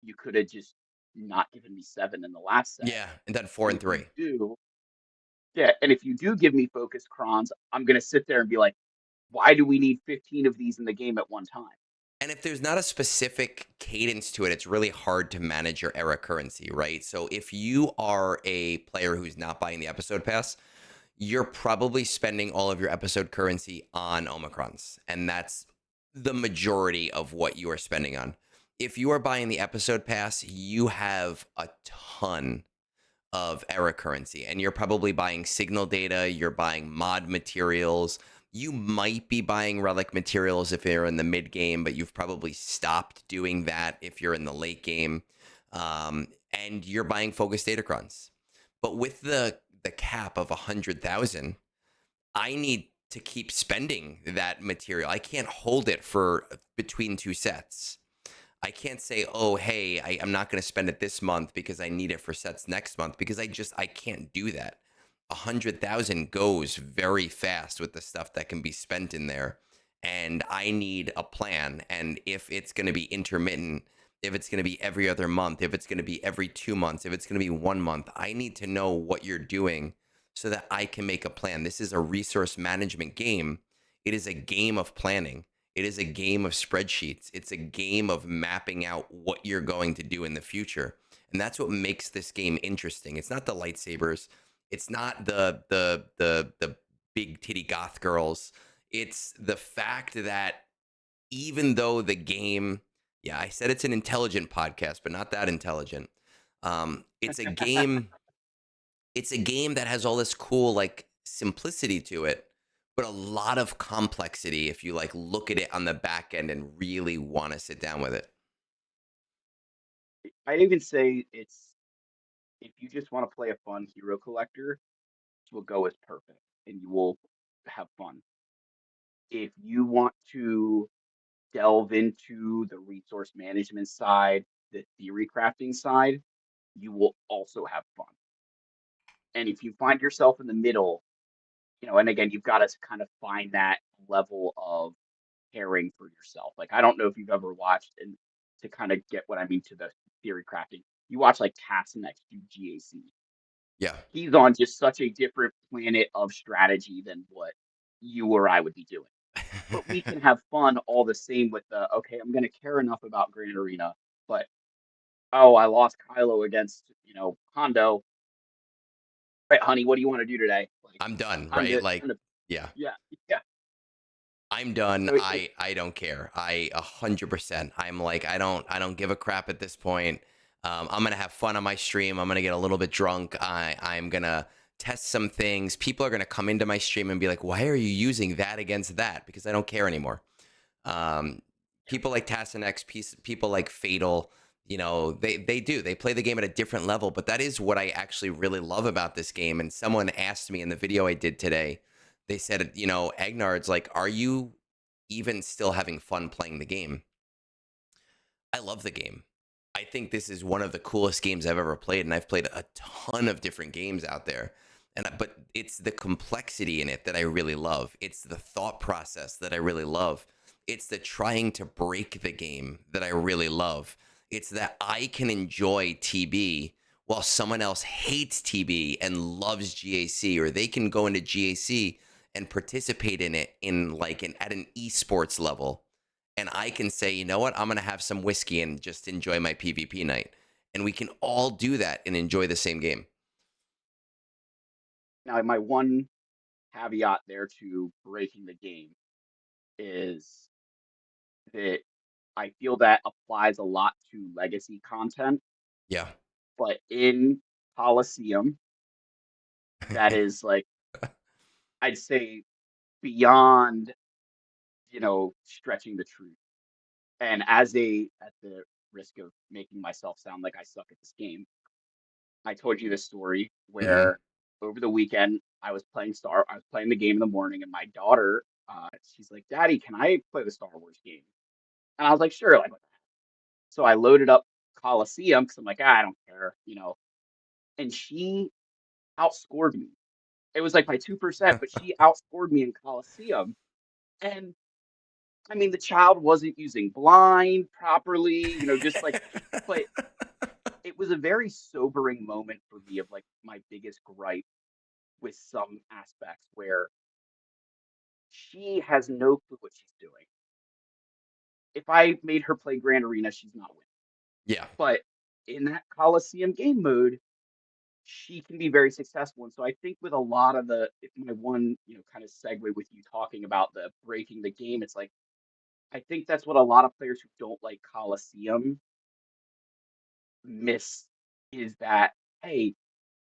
you could have just not given me seven in the last set. yeah, and then four And and if you three. do, yeah, and if you do give me focus crons, I'm gonna sit there and be like, why do we need 15 of these in the game at one time? And if there's not a specific cadence to it, it's really hard to manage your era currency, right? So if you are a player who's not buying the episode pass, you're probably spending all of your episode currency on Omicrons. And that's the majority of what you are spending on. If you are buying the episode pass, you have a ton of era currency, and you're probably buying signal data, you're buying mod materials, you might be buying relic materials if you're in the mid game, but you've probably stopped doing that if you're in the late game. And you're buying focus datacrons. But with the cap of 100,000, I need to keep spending that material. I can't hold it for between two sets. I can't say, oh, hey, I'm not going to spend it this month because I need it for sets next month, because I can't do that. 100,000 goes very fast with the stuff that can be spent in there, and I need a plan. And if it's going to be intermittent, if it's going to be every other month, if it's going to be every 2 months, if it's going to be 1 month, I need to know what you're doing so that I can make a plan. This is a resource management game. It is a game of planning. It is a game of spreadsheets. It's a game of mapping out what you're going to do in the future. And that's what makes this game interesting. It's not the lightsabers. It's not the big titty goth girls. It's the fact that even though the game, yeah, I said it's an intelligent podcast, but not that intelligent. It's a game. It's a game that has all this cool like simplicity to it, but a lot of complexity if you like look at it on the back end and really want to sit down with it. I'd even say it's if you just want to play a fun hero collector, this will go as perfect and you will have fun. If you want to delve into the resource management side, the theory crafting side, you will also have fun. And if you find yourself in the middle, and again, you've got to kind of find that level of caring for yourself. Like, I don't know if you've ever watched, and to kind of get what I mean to the theory crafting, you watch like Castanex do GAC. Yeah. He's on just such a different planet of strategy than what you or I would be doing. But we can have fun all the same with the, okay, I'm going to care enough about Grand Arena, but oh, I lost Kylo against, Hondo. Right, honey, what do you want to do today? Like, I'm done, time right? to, Like, time to, yeah. yeah, yeah. I'm done. So I don't care. 100%. I'm like, I don't give a crap at this point. I'm gonna have fun on my stream. I'm gonna get a little bit drunk. I'm gonna test some things. People are gonna come into my stream and be like, why are you using that against that? Because I don't care anymore. Um, People like Tassanex, people like Fatal, they play the game at a different level. But that is what I actually really love about this game. And someone asked me in the video I did today, they said, Egnards, like, are you even still having fun playing the game? I love the game. I think this is one of the coolest games I've ever played, and I've played a ton of different games out there. But it's the complexity in it that I really love. It's the thought process that I really love. It's the trying to break the game that I really love. It's that I can enjoy TB while someone else hates TB and loves GAC, or they can go into GAC and participate in it at an esports level, and I can say, you know what, I'm going to have some whiskey and just enjoy my PvP night. And we can all do that and enjoy the same game. now my one caveat there to breaking the game is that I feel that applies a lot to legacy content, Yeah. but in Coliseum, that is like, I'd say beyond, stretching the truth. And at the risk of making myself sound like I suck at this game, I told you this story Hmm. where over the weekend I was playing the game in the morning, and my daughter, she's like, "Daddy, can I play the Star Wars game?" And I was like, "Sure." Like, so I loaded up Coliseum because I'm like, I don't care. And she outscored me. It was like by 2%, but she outscored me in Coliseum. And I mean, the child wasn't using blind properly, just like, but it was a very sobering moment for me of like my biggest gripe with some aspects where she has no clue what she's doing. If I made her play Grand Arena, she's not winning. Yeah. But in that Coliseum game mode, she can be very successful. And so I think with a lot of if my one, kind of segue with you talking about the breaking the game, it's like, I think that's what a lot of players who don't like Coliseum miss is that, hey,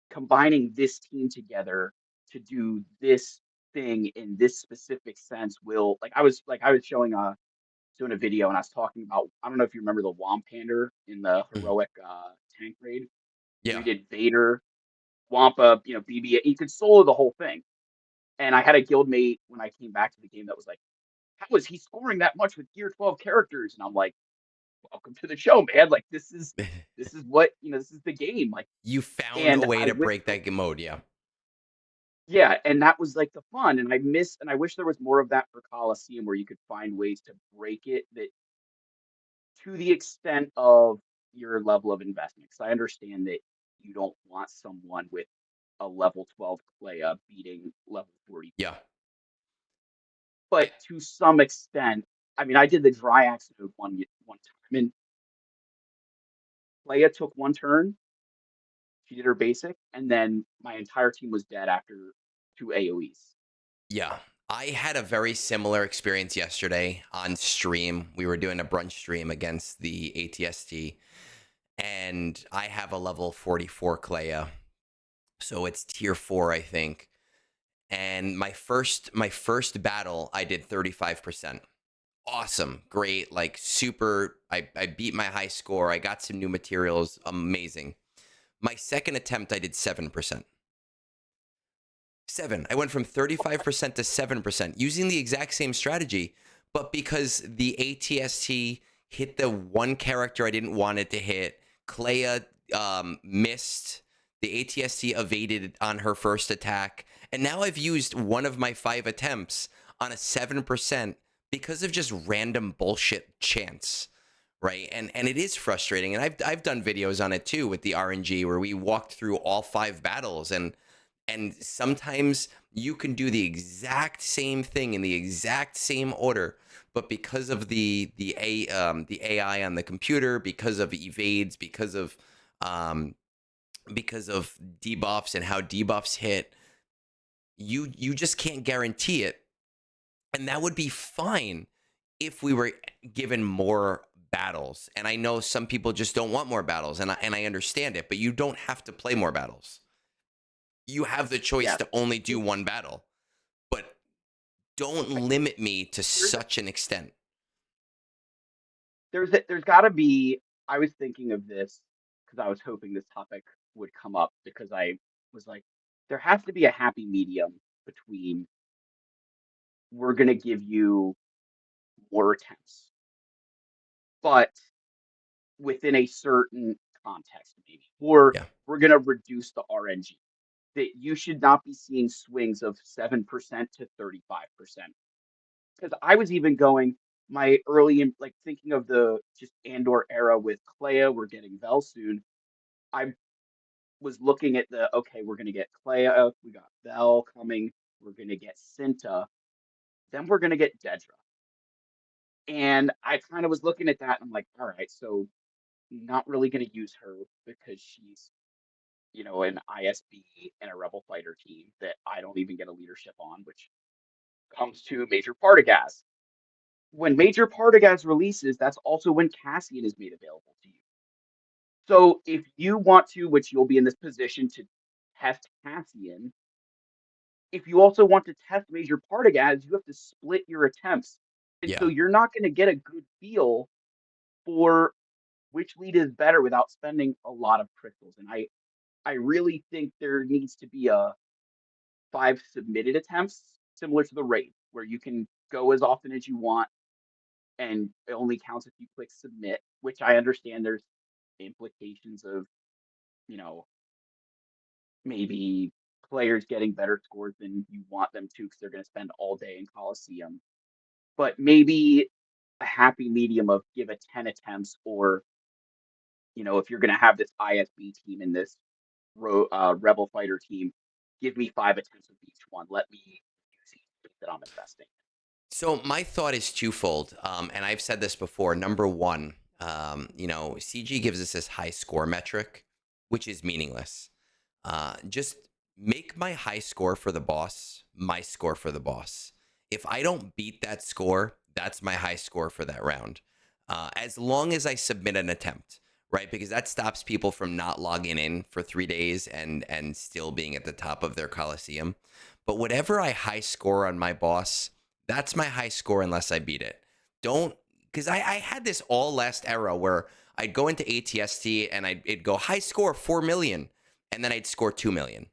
combining this team together to do this thing in this specific sense will, like I was showing doing a video, and I was talking about, I don't know if you remember the Wampander in the Mhm. heroic tank raid where Yeah. you did Vader, Wampa, BB. You could solo the whole thing. And I had a guildmate when I came back to the game that was like, "How is he scoring that much with Gear 12 characters?" And I'm like, "Welcome to the show, man. Like, this is what this is the game." Like, You found a and way I to wish, break that mode. Yeah. yeah, and that was like the fun. And I wish there was more of that for Coliseum where you could find ways to break it that to the extent of your level of investment. Because I understand that you don't want someone with a level 12 Clea beating level 40. Yeah. I, But to some extent, I mean, I did the dry axe mode one time, and Leia took one turn. She did her basic, and then my entire team was dead after two AOE's. yeah. I had a very similar experience yesterday on stream. We were doing a brunch stream against the ATST, and I have a level 44 Clea. So it's tier 4, I think. And my first battle, I did 35%. Awesome, great, like super. I beat my high score. I got some new materials, amazing. My second attempt, I did 7%. Seven. I went from 35% to 7% using the exact same strategy, but because the ATST hit the one character I didn't want it to hit, Clea missed. The ATST evaded on her first attack. And now I've used one of my 5 attempts on a 7% because of just random bullshit chance. Right. And it is frustrating. And I've done videos on it too with the RNG where we walked through all 5 battles, and sometimes you can do the exact same thing in the exact same order, but because of the AI on the computer, because of evades, um, because of debuffs and how debuffs hit, you just can't guarantee it. And that would be fine if we were given more battles. And I know some people just don't want more battles, and I understand it, but you don't have to play more battles. You have the choice Yeah. to only do one battle, but don't limit me to There's such an extent. there's got to be. I was thinking of this because I was hoping this topic would come up because I was like, there has to be a happy medium between we're going to give you more attempts, but within a certain context, maybe, or Yeah. we're going to reduce the RNG. That you should not be seeing swings of 7% to 35%. Because I was even going my early in like thinking of the just Andor era with Clea, we're getting Vel soon. I was looking at the okay, we're gonna get Clea, we got Vel coming, we're gonna get Cinta, then we're gonna get Dedra. And I kind of was looking at that and I'm like, all right, so not really gonna use her because she's, an ISB and a rebel fighter team that I don't even get a leadership on, which comes to Major Partagaz. When Major Partagaz releases, that's also when Cassian is made available to you. So if you want to, which you'll be in this position to test Cassian, if you also want to test Major Partagaz, you have to split your attempts. And so Yeah. you're not going to get a good feel for which lead is better without spending a lot of crystals. And I really think there needs to be a 5 submitted attempts similar to the raid, where you can go as often as you want and it only counts if you click submit, which I understand there's implications of, you know, maybe players getting better scores than you want them to because they're going to spend all day in Coliseum. But maybe a happy medium of give it 10 attempts, or, if you're going to have this ISB team and this Rebel Fighter team, give me 5 attempts with each one. Let me use each that I'm investing. So my thought is twofold, and I've said this before. Number one, CG gives us this high score metric, which is meaningless. Just make my high score for the boss my score for the boss. If I don't beat that score, that's my high score for that round. As long as I submit an attempt, right? Because that stops people from not logging in for 3 days and still being at the top of their Coliseum. But whatever I high score on my boss, that's my high score unless I beat it. Don't, because I had this all last era where I'd go into ATST and it'd go high score 4 million, and then I'd score 2 million.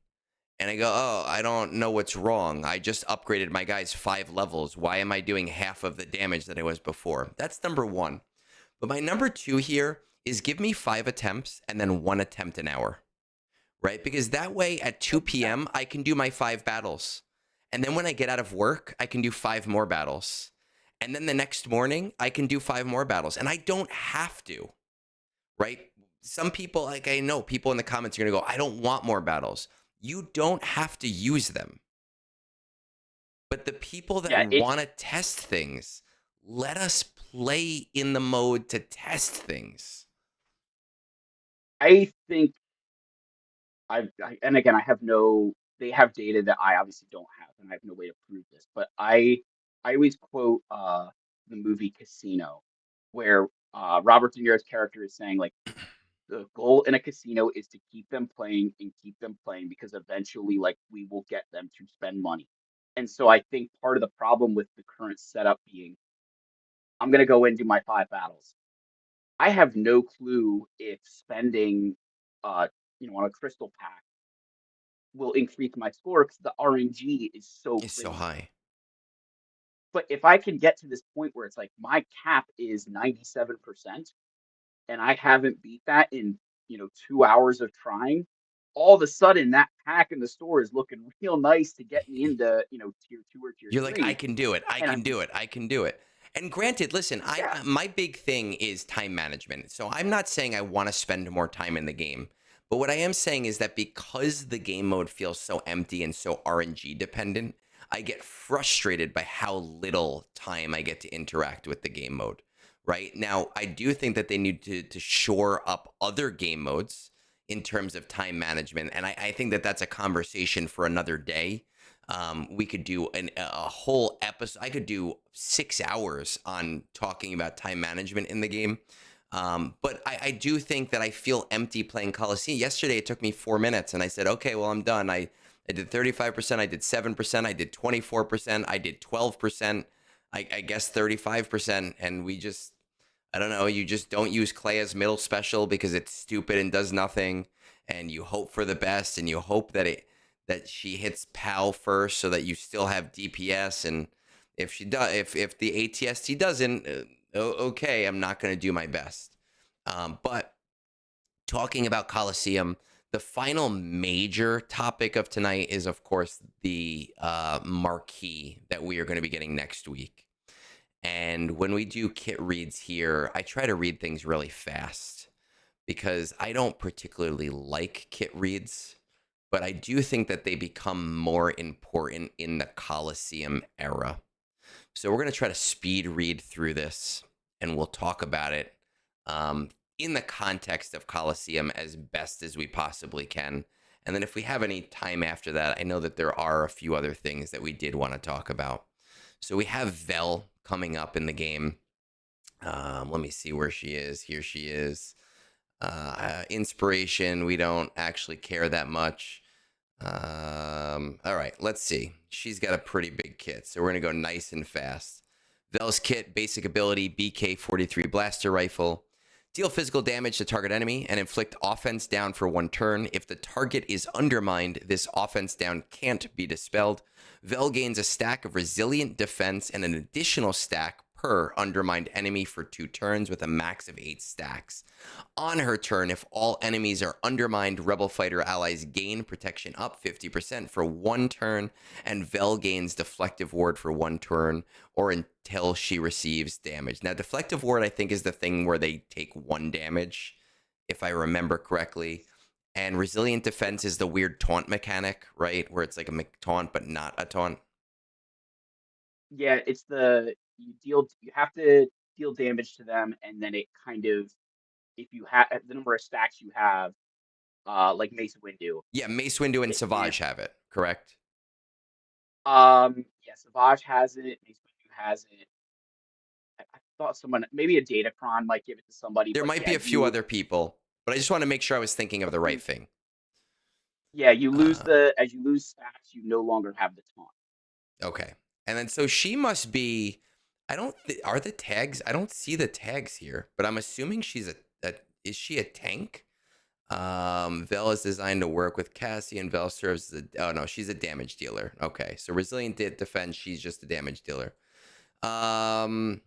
And I go, oh, I don't know what's wrong. I just upgraded my guys 5 levels. Why am I doing half of the damage that I was before? That's number one. But my number two here is give me 5 attempts and then 1 attempt an hour, right? Because that way at 2 Yeah. p.m., I can do my 5 battles. And then when I get out of work, I can do 5 more battles. And then the next morning, I can do 5 more battles. And I don't have to, right? Some people, like I know people in the comments are going to go, I don't want more battles. You don't have to use them. But the people that Yeah, want to test things, let us play in the mode to test things. I think and again, they have data that I obviously don't have, and I have no way to prove this, but I always quote the movie Casino, where Robert De Niro's character is saying like the goal in a casino is to keep them playing and keep them playing because eventually like we will get them to spend money. And so I think part of the problem with the current setup being I'm gonna go in and do my 5 battles. I have no clue if spending uh on a crystal pack will increase my score because the RNG is so It's so crazy. high. But if I can get to this point where it's like my cap is 97% and I haven't beat that in 2 hours of trying, all of a sudden that pack in the store is looking real nice to get me into, tier 2 or tier You're like, I 3. can do it. I And can I'm do it. I can do it. And granted, listen, yeah, my big thing is time management. So I'm not saying I want to spend more time in the game. But what I am saying is that because the game mode feels so empty and so RNG dependent, I get frustrated by how little time I get to interact with the game mode. Right now, I do think that they need to shore up other game modes in terms of time management. And I think that that's a conversation for another day. We could do a whole episode. I could do 6 hours on talking about time management in the game. But I do think that I feel empty playing Coliseum. Yesterday, it took me 4 minutes, and I said, okay, well, I'm done. I did 35%, I did 7%, I did 24%, I did 12%, I guess 35%. And I don't know, you just don't use Clea's middle special because it's stupid and does nothing. And you hope for the best, and you hope that she hits PAL first so that you still have DPS. And if she does, if the ATST doesn't, okay, I'm not going to do my best. But talking about Coliseum, the final major topic of tonight is, of course, the marquee that we are going to be getting next week. And when we do kit reads here, I try to read things really fast because I don't particularly like kit reads, but I do think that they become more important in the Coliseum era. So we're going to try to speed read through this, and we'll talk about it in the context of Coliseum as best as we possibly can. And then if we have any time after that, I know that there are a few other things that we did want to talk about. So we have Vel coming up in the game. Let me see where she is. Here she is. Inspiration, we don't actually care that much. All right, let's see. She's got a pretty big kit, so we're going to go nice and fast. Vel's kit, basic ability, BK-43 blaster rifle. Deal physical damage to target enemy and inflict offense down for 1 turn. If the target is undermined, this offense down can't be dispelled. Vel gains a stack of resilient defense and an additional stack per undermined enemy for 2 turns with a max of 8 stacks. On her turn, if all enemies are undermined, Rebel Fighter allies gain protection up 50% for 1 turn, and Vel gains Deflective Ward for 1 turn, or until she receives damage. Now, Deflective Ward, I think, is the thing where they take 1 damage, if I remember correctly. And Resilient Defense is the weird taunt mechanic, right? Where it's like a taunt, but not a taunt. yeah, it's you have to deal damage to them, and then it kind of, if you have the number of stacks you have, like Mace Windu, Yeah, Mace Windu and it can't. Savage have it, correct? Yeah, Savage has it, Mace Windu has it. I thought someone, maybe a datacron might give it to somebody, There but might yeah, be a few other people, but I just want to make sure I was thinking of the right thing. you lose Um, as you lose stacks, you no longer have the taunt. okay. And then so she must be. I don't. Are the tags? I don't see the tags here, but I'm assuming she's a. Is she a tank? Vel is designed to work with Cassie, and Vel serves as a. Oh no, she's a damage dealer. Okay, so resilient defense. She's just a damage dealer. Um,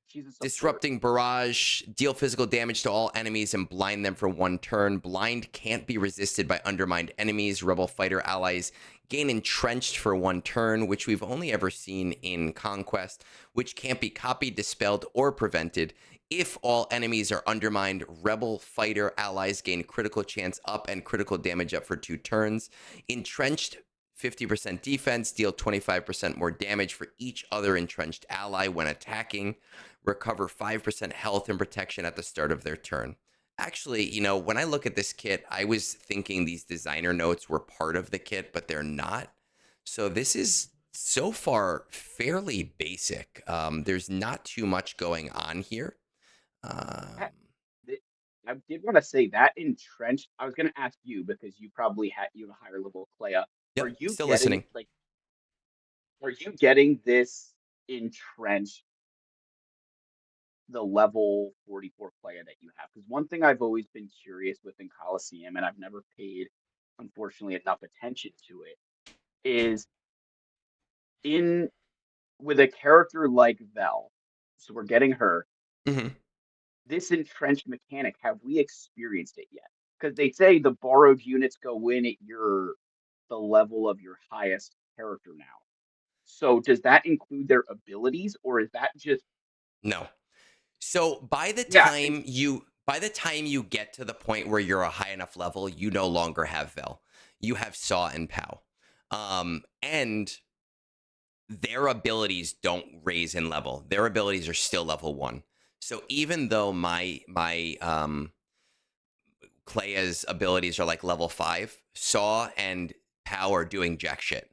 She's a support. Disrupting Barrage, deal physical damage to all enemies and blind them for 1 turn. Blind can't be resisted by undermined enemies. Rebel fighter allies gain entrenched for 1 turn, which we've only ever seen in Conquest, which can't be copied, dispelled, or prevented. If all enemies are undermined, Rebel fighter allies gain critical chance up and critical damage up for 2 turns. Entrenched 50% defense, deal 25% more damage for each other entrenched ally when attacking, recover 5% health and protection at the start of their turn. Actually, when I look at this kit, I was thinking these designer notes were part of the kit, but they're not. So this is so far fairly basic. There's not too much going on here. Um, That, I did want to say that entrenched. I was going to ask you because you have a higher level of Clea. Are yep, you still getting listening. like are you getting this entrenched the level 44 Clea that you have? Because one thing I've always been curious with in Coliseum, and I've never paid, unfortunately, enough attention to it, is in with a character like Vel. So we're getting her. Hmm. this entrenched mechanic, have we experienced it yet? Because they say the borrowed units go in at the level of your highest character now. So does that include their abilities, or is that just No. So yeah, by the time you get to the point where you're a high enough level, you no longer have Vel. You have Saw and Pow. And their abilities don't raise in level. Their abilities are still level 1. So even though my Clea's abilities are like level 5, Saw and Pow are doing jack shit.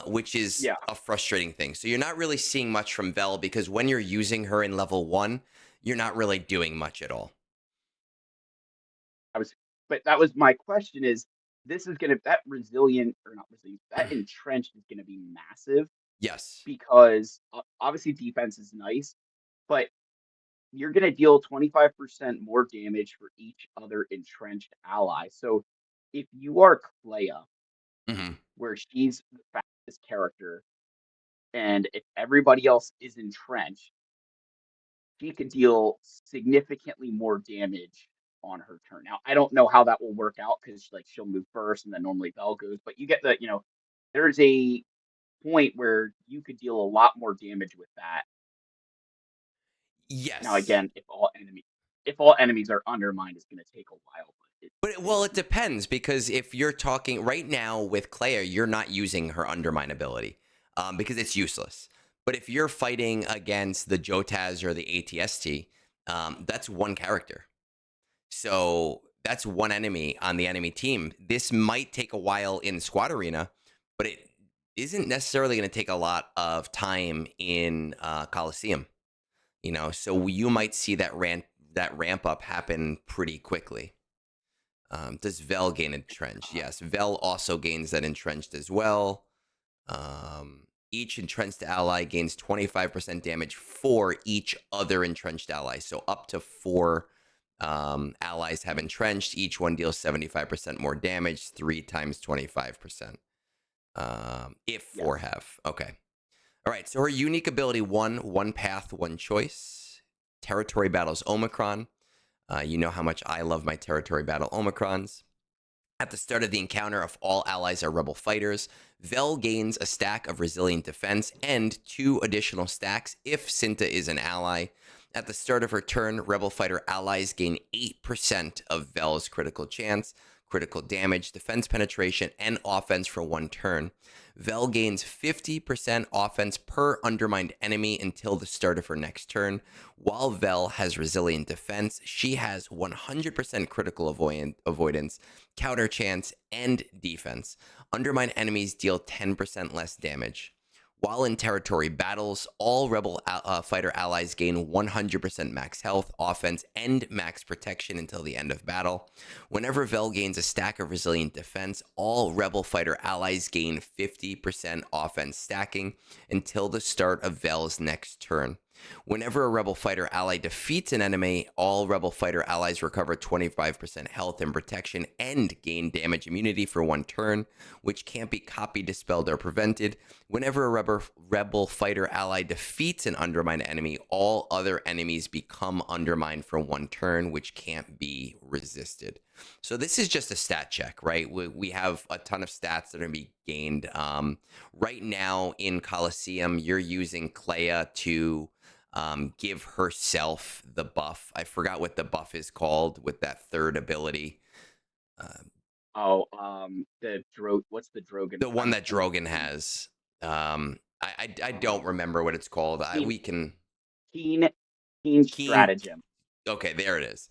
Which is yeah, a frustrating thing. So you're not really seeing much from Vel because when you're using her in level 1, you're not really doing much at all. I was but that was my question is this is gonna that resilient or not resilient, that entrenched is gonna be massive Yes. because obviously defense is nice, but you're going to deal 25% more damage for each other entrenched ally. So if you are Clea, Hmm. where she's the fastest character, and if everybody else is entrenched, she could deal significantly more damage on her turn. Now, I don't know how that will work out because like she'll move first and then normally Bell goes, but you get the, there's a point where you could deal a lot more damage with that. Now, Yes. again, if all enemies are undermined, it's going to take a while, but Well, it depends because if you're talking right now with Clea, you're not using her undermine ability because it's useless. But if you're fighting against the Jotaz or the ATST, that's one character. So that's one enemy on the enemy team. This might take a while in Squad Arena, but it isn't necessarily going to take a lot of time in Coliseum. So you might see that ramp up happen pretty quickly. Does Vel gain entrenched? Yes, Vel also gains that entrenched as well. Each entrenched ally gains 25% damage for each other entrenched ally. So up to 4 allies have entrenched. Each one deals 75% more damage, 3 times 25%. If 4 yes. have. Okay. All right. So her unique ability one path, one choice. Territory battles Omicron. You know how much I love my territory battle Omicrons. At the start of the encounter, if all allies are rebel fighters, Vel gains a stack of resilient defense and 2 additional stacks if Cinta is an ally. At the start of her turn, rebel fighter allies gain 8% of Vel's critical chance, critical damage, defense penetration, and offense for 1 turn. Vel gains 50% offense per undermined enemy until the start of her next turn. While Vel has resilient defense, she has 100% critical avoidance, counter chance, and defense. Undermined enemies deal 10% less damage. While in territory battles, all rebel fighter allies gain 100% max health, offense, and max protection until the end of battle. Whenever Vel gains a stack of resilient defense, all rebel fighter allies gain 50% offense stacking until the start of Vel's next turn. Whenever a rebel fighter ally defeats an enemy, all rebel fighter allies recover 25% health and protection and gain damage immunity for 1 turn, which can't be copied, dispelled, or prevented. Whenever a rebel fighter ally defeats an undermined enemy, all other enemies become undermined for 1 turn, which can't be resisted. So this is just a stat check, right? We have a ton of stats that are going to be gained. Right now in Coliseum, you're using Clea to give herself the buff. I forgot what the buff is called with that third ability. Oh, what's the Drogon? The one that I'm Drogon blanking. has. I don't Um, remember what it's called. keen, We can keen, keen keen. stratagem. Okay, there it is.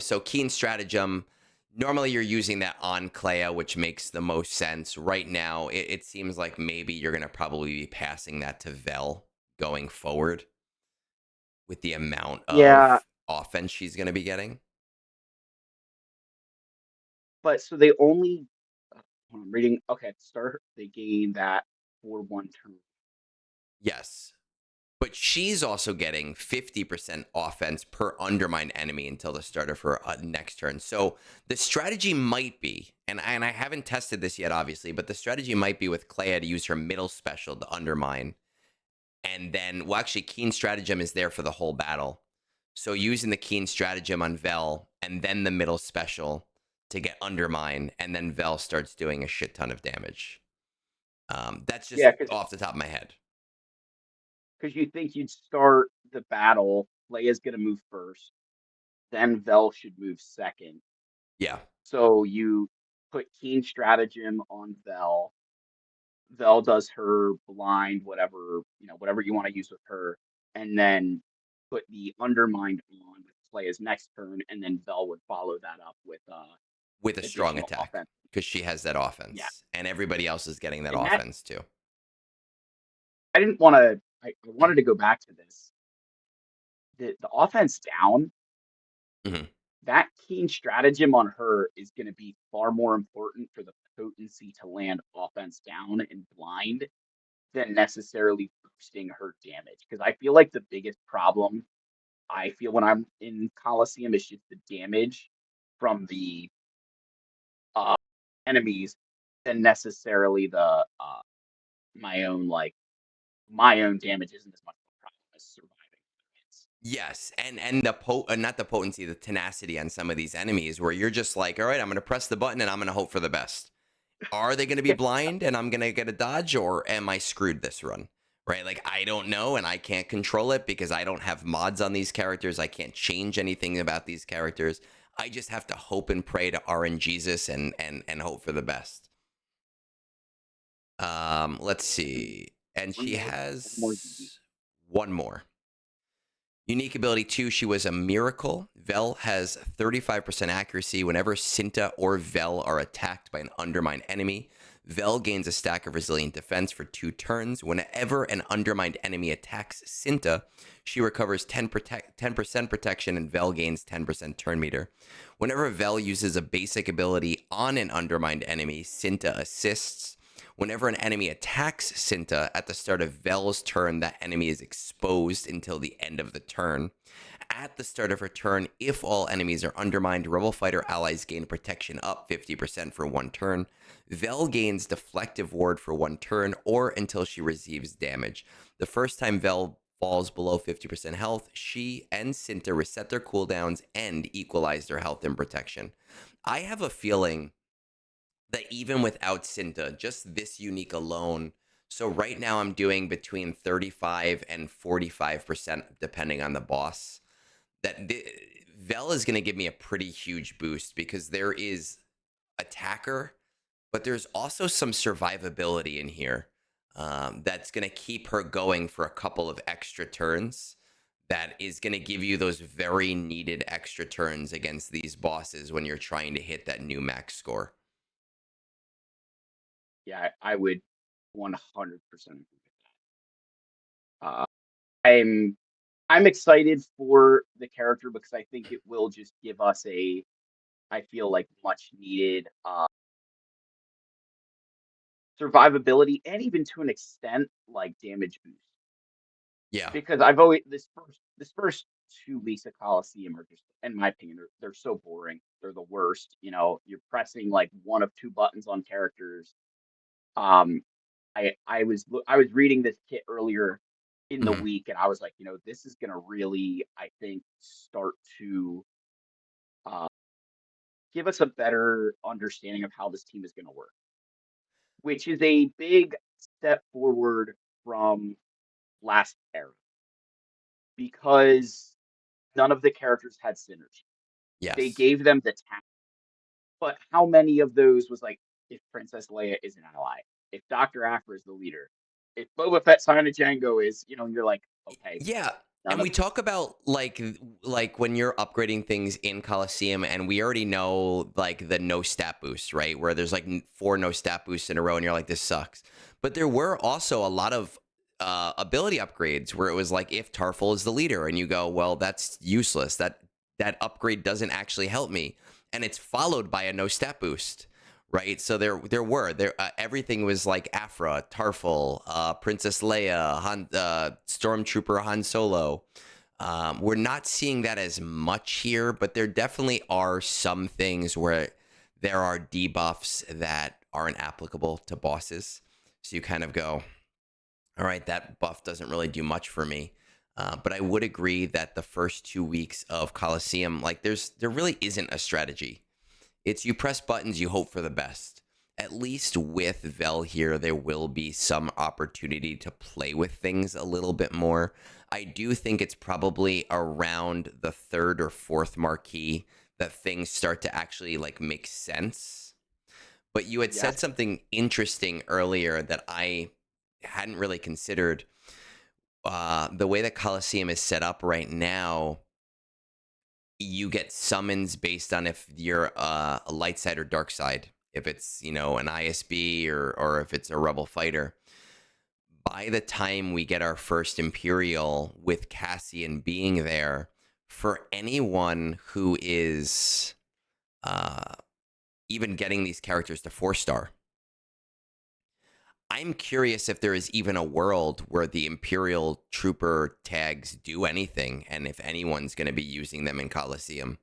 So keen stratagem. Normally you're using that on Clea, which makes the most sense. Right now, it seems like maybe you're going to probably be passing that to Vel going forward with the amount Yeah, of offense she's going to be getting. but so they only. I'm reading. Okay, at the start they gain that for 1 turn. Yes. But she's also getting 50% offense per undermined enemy until the start of her next turn. So the strategy might be, and I haven't tested this yet, obviously, but the strategy might be with Clea to use her middle special to undermine. And then, well, actually, Keen Stratagem is there for the whole battle. So using the keen stratagem on Vel and then the middle special to get undermine, and then Vel starts doing a shit ton of damage. That's just Yeah, off the top of my head. because you think you'd start the battle. Leia's gonna move first, then Vel should move second. Yeah, So you put Keen Stratagem on Vel. Vel does her blind, whatever, whatever you want to use with her, and then put the Undermined on with Leia's next turn, and then Vel would follow that up with with a strong additional attack offense. because she has that Yeah, offense, and everybody else is getting that and that offense too. I didn't want to. I wanted to go back to this. The offense down, Mhm. that Keen Stratagem on her is going to be far more important for the potency to land offense down and blind than necessarily boosting her damage. Because I feel like the biggest problem I feel when I'm in Coliseum is just the damage from the uh, enemies than necessarily the my own like my own damage isn't as much of a problem as surviving. Yes, and the not the potency, the tenacity on some of these enemies, where you're just like, all right, I'm going to press the button and I'm going to hope for the best. Are they going to be blind and I'm going to get a dodge, or am I screwed this run? Right? Like, I don't know, and I can't control it because I don't have mods on these characters. I can't change anything about these characters. I just have to hope and pray to RNGesus and hope for the best. Let's see. And One she more, one more ZD. has one more. Unique ability 2, she was a miracle. Vel has 35% accuracy whenever Cinta or Vel are attacked by an undermined enemy. Vel gains a stack of resilient defense for 2 turns. Whenever an undermined enemy attacks Cinta, she recovers 10% protection and Vel gains 10% turn meter. Whenever Vel uses a basic ability on an undermined enemy, Cinta assists. Whenever an enemy attacks Cinta at the start of Vel's turn, that enemy is exposed until the end of the turn. At the start of her turn, if all enemies are undermined, Rebel Fighter allies gain protection up 50% for 1 turn. Vel gains Deflective Ward for 1 turn or until she receives damage. The first time Vel falls below 50% health, she and Cinta reset their cooldowns and equalize their health and protection. I have a feeling that even without Cinta, just this unique alone. So right now I'm doing between 35 and 45% depending on the boss. Vel is going to give me a pretty huge boost because there is attacker, but there's also some survivability in here that's going to keep her going for a couple of extra turns. That is going to give you those very needed extra turns against these bosses when you're trying to hit that new max score. Yeah, I would 100% agree with that. I'm excited for the character because I think it will just give us I feel like much needed survivability and even to an extent like damage boost. Yeah. Because I've always this first 2 weeks of Coliseum are just, in my opinion, they're so boring. They're the worst. You're pressing like one of 2 buttons on characters. Um, I was reading this kit earlier in the Mhm. week, and I was like, this is gonna really, I think, start to uh, give us a better understanding of how this team is gonna work, which is a big step forward from last era because none of the characters had synergy. They Yes. gave them the talent, but how many of those was like if Princess Leia is an ally, if Dr. Aphra is the leader, if Boba Fett Simon Django is, you're like, okay, Yeah. none And of we talk about like when you're upgrading things in Coliseum, and we already know like the no stat boost, right? Where there's like 4 no stat boosts in a row and you're like, this sucks. But there were also a lot of ability upgrades where it was like if Tarful is the leader and you go, well, that's useless. That upgrade doesn't actually help me. And it's followed by a no stat boost. Right, so there everything was like Afra, Tarful, Princess Leia, Stormtrooper Han Solo. We're not seeing that as much here, but there definitely are some things where there are debuffs that aren't applicable to bosses. So you kind of go, all right, that buff doesn't really do much for me. But I would agree that the first 2 weeks of Coliseum, like there really isn't a strategy. It's you press buttons, you hope for the best. At least with Vel here, there will be some opportunity to play with things a little bit more. I do think it's probably around the third or fourth marquee that things start to actually like make sense. But you had Yes, said something interesting earlier that I hadn't really considered. The way that Coliseum is set up right now, you get summons based on if you're a light side or dark side. If it's an ISB or if it's a rebel fighter. By the time we get our first Imperial with Cassian being there, for anyone who is uh, even getting these characters to 4-star, I'm curious if there is even a world where the Imperial Trooper tags do anything, and if anyone's going to be using them in Coliseum.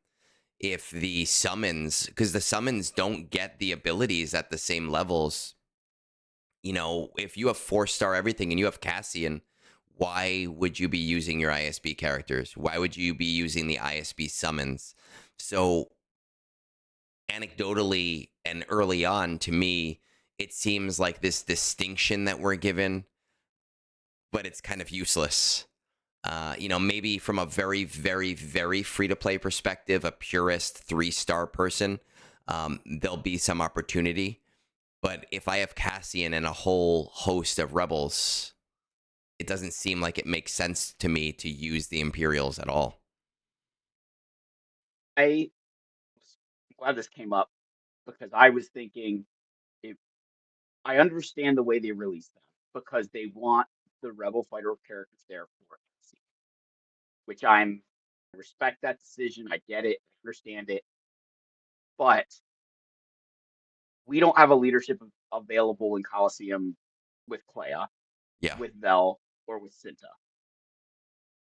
If the summons, because the summons don't get the abilities at the same levels. If you have 4-star everything and you have Cassian, why would you be using your ISB characters? Why would you be using the ISB summons? So, anecdotally and early on, to me, it seems like this distinction that we're given, but it's kind of useless. Maybe from a very, very, very free to play perspective, a purist 3-star person, there'll be some opportunity. But if I have Cassian and a whole host of rebels, it doesn't seem like it makes sense to me to use the Imperials at all. I'm glad this came up because I was thinking if I understand the way they release them because they want the rebel fighter characters there for it, which I respect that decision. I get it, I understand it, but we don't have a leadership available in Coliseum with Clea, Yeah. with Vel, or with Cinta.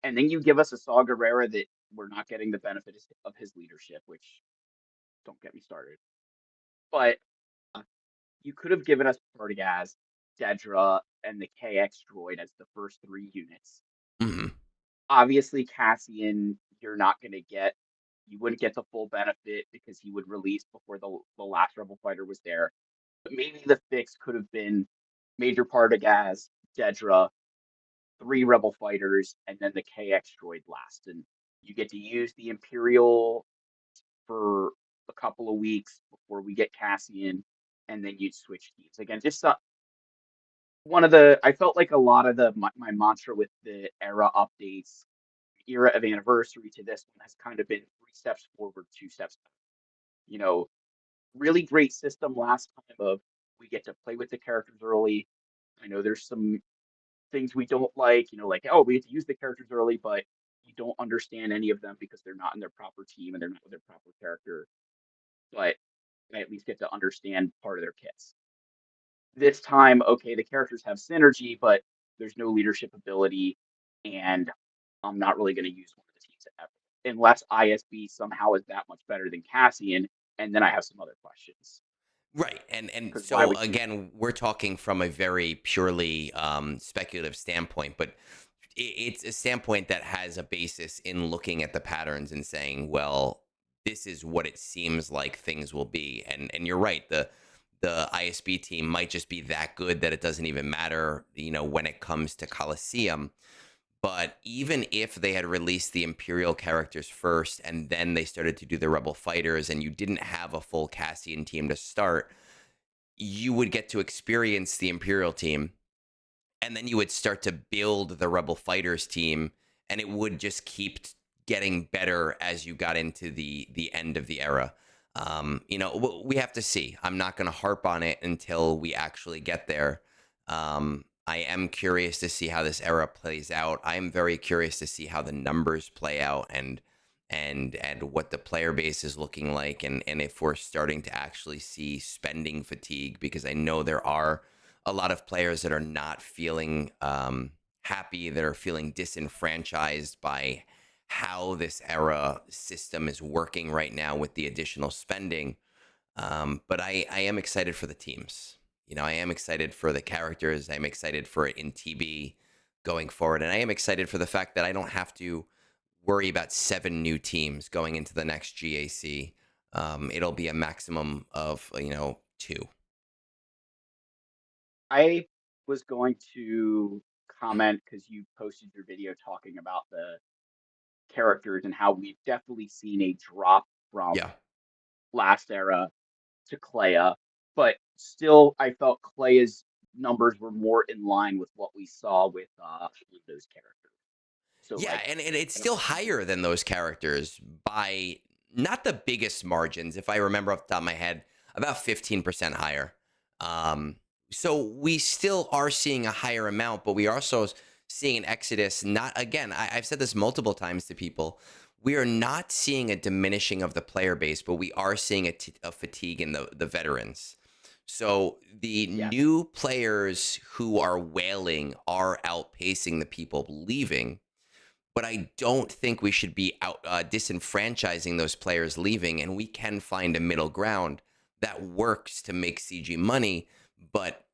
And then you give us a Saw Gerrera that we're not getting the benefit of his leadership, which don't get me started. But you could have given us Partagas, Dedra, and the KX droid as the first three units. Hmm. Obviously, Cassian, you're not going to get. You wouldn't get the full benefit because he would release before the last Rebel fighter was there. But maybe the fix could have been Major Partagas, Dedra, three Rebel fighters, and then the KX droid last. And you get to use the Imperial for a couple of weeks before we get Cassian, and then you'd switch teams again. Just one of the I felt like a lot of my mantra with the era updates, era of anniversary to this one has kind of been 3 steps forward, 2 steps back. You know, really great system last time of we get to play with the characters early. I know there's some things we don't like, like oh we get to use the characters early, but you don't understand any of them because they're not in their proper team and they're not with their proper character. But I at least get to understand part of their kits. This time, okay, the characters have synergy, but there's no leadership ability, and I'm not really going to use one of the teams ever unless ISB somehow is that much better than Cassian, and then I have some other questions Right. And because why so would you? again, we're talking from a very purely speculative standpoint, but it's a standpoint that has a basis in looking at the patterns and saying, well, this is what it seems like things will be. And you're right, the ISB team might just be that good that it doesn't even matter, when it comes to Coliseum. But even if they had released the Imperial characters first and then they started to do the Rebel fighters and you didn't have a full Cassian team to start, you would get to experience the Imperial team and then you would start to build the Rebel fighters team and it would just keep getting better as you got into the end of the era. We have to see. I'm not going to harp on it until we actually get there. I am curious to see how this era plays out. I am very curious to see how the numbers play out and what the player base is looking like and if we're starting to actually see spending fatigue, because I know there are a lot of players that are not feeling happy, that are feeling disenfranchised by how this era system is working right now with the additional spending. But I am excited for the teams. I am excited for the characters. I'm excited for it in TB. going forward. And I am excited for the fact that I don't have to worry about 7 new teams going into the next GAC. It'll be a maximum of, 2. I was going to comment because you posted your video talking about the characters and how we've definitely seen a drop from Yeah. last era to Clea, but still, I felt Clea's numbers were more in line with what we saw with those characters. So, Yeah, like, and it's I don't still know if you higher than those characters by not the biggest margins, if I remember off the top of my head, about 15% higher. Um, so we still are seeing a higher amount, but we are also seeing an exodus. Not again, I've said this multiple times to people. We are not seeing a diminishing of the player base, but we are seeing a fatigue in the veterans. So the yes, new players who are wailing are outpacing the people leaving, but I don't think we should be out disenfranchising those players leaving, and we can find a middle ground that works to make CG money, but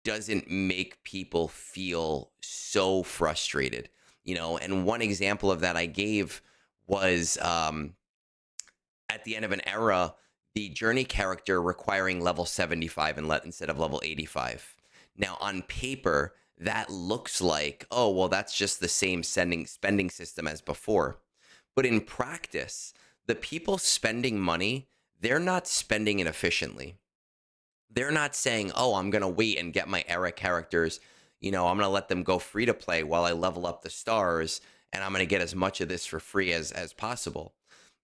doesn't make people feel so frustrated. And one example of that I gave was at the end of an era, the journey character requiring level 75 instead of level 85. Now, on paper, that looks like, oh, well, that's just the same spending system as before. But in practice, the people spending money, they're not spending it efficiently. They're not saying, oh, I'm going to wait and get my era characters. I'm going to let them go free to play while I level up the stars, and I'm going to get as much of this for free as possible.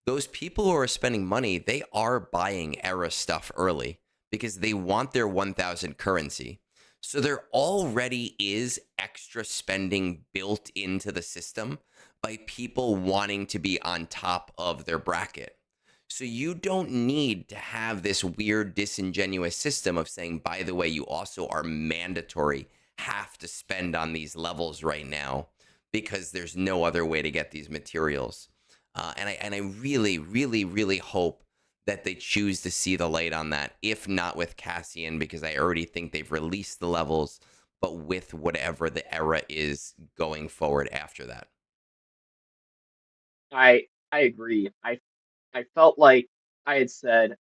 Those people who are spending money, they are buying era stuff early because they want their 1,000 currency. So there already is extra spending built into the system by people wanting to be on top of their bracket. So you don't need to have this weird disingenuous system of saying, by the way, you also are mandatory, have to spend on these levels right now because there's no other way to get these materials. And I really, really, really hope that they choose to see the light on that. If not with Cassian, because I already think they've released the levels, but with whatever the era is going forward after that. I agree. I felt like I had said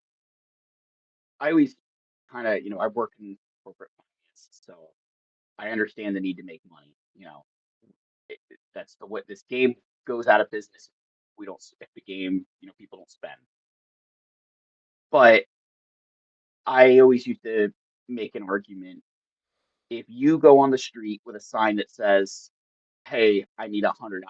I always kind of I work in corporate finance, so I understand the need to make money. That's the what this game goes out of business. We don't if the game people don't spend. But I always used to make an argument. If you go on the street with a sign that says, "Hey, I need $100,"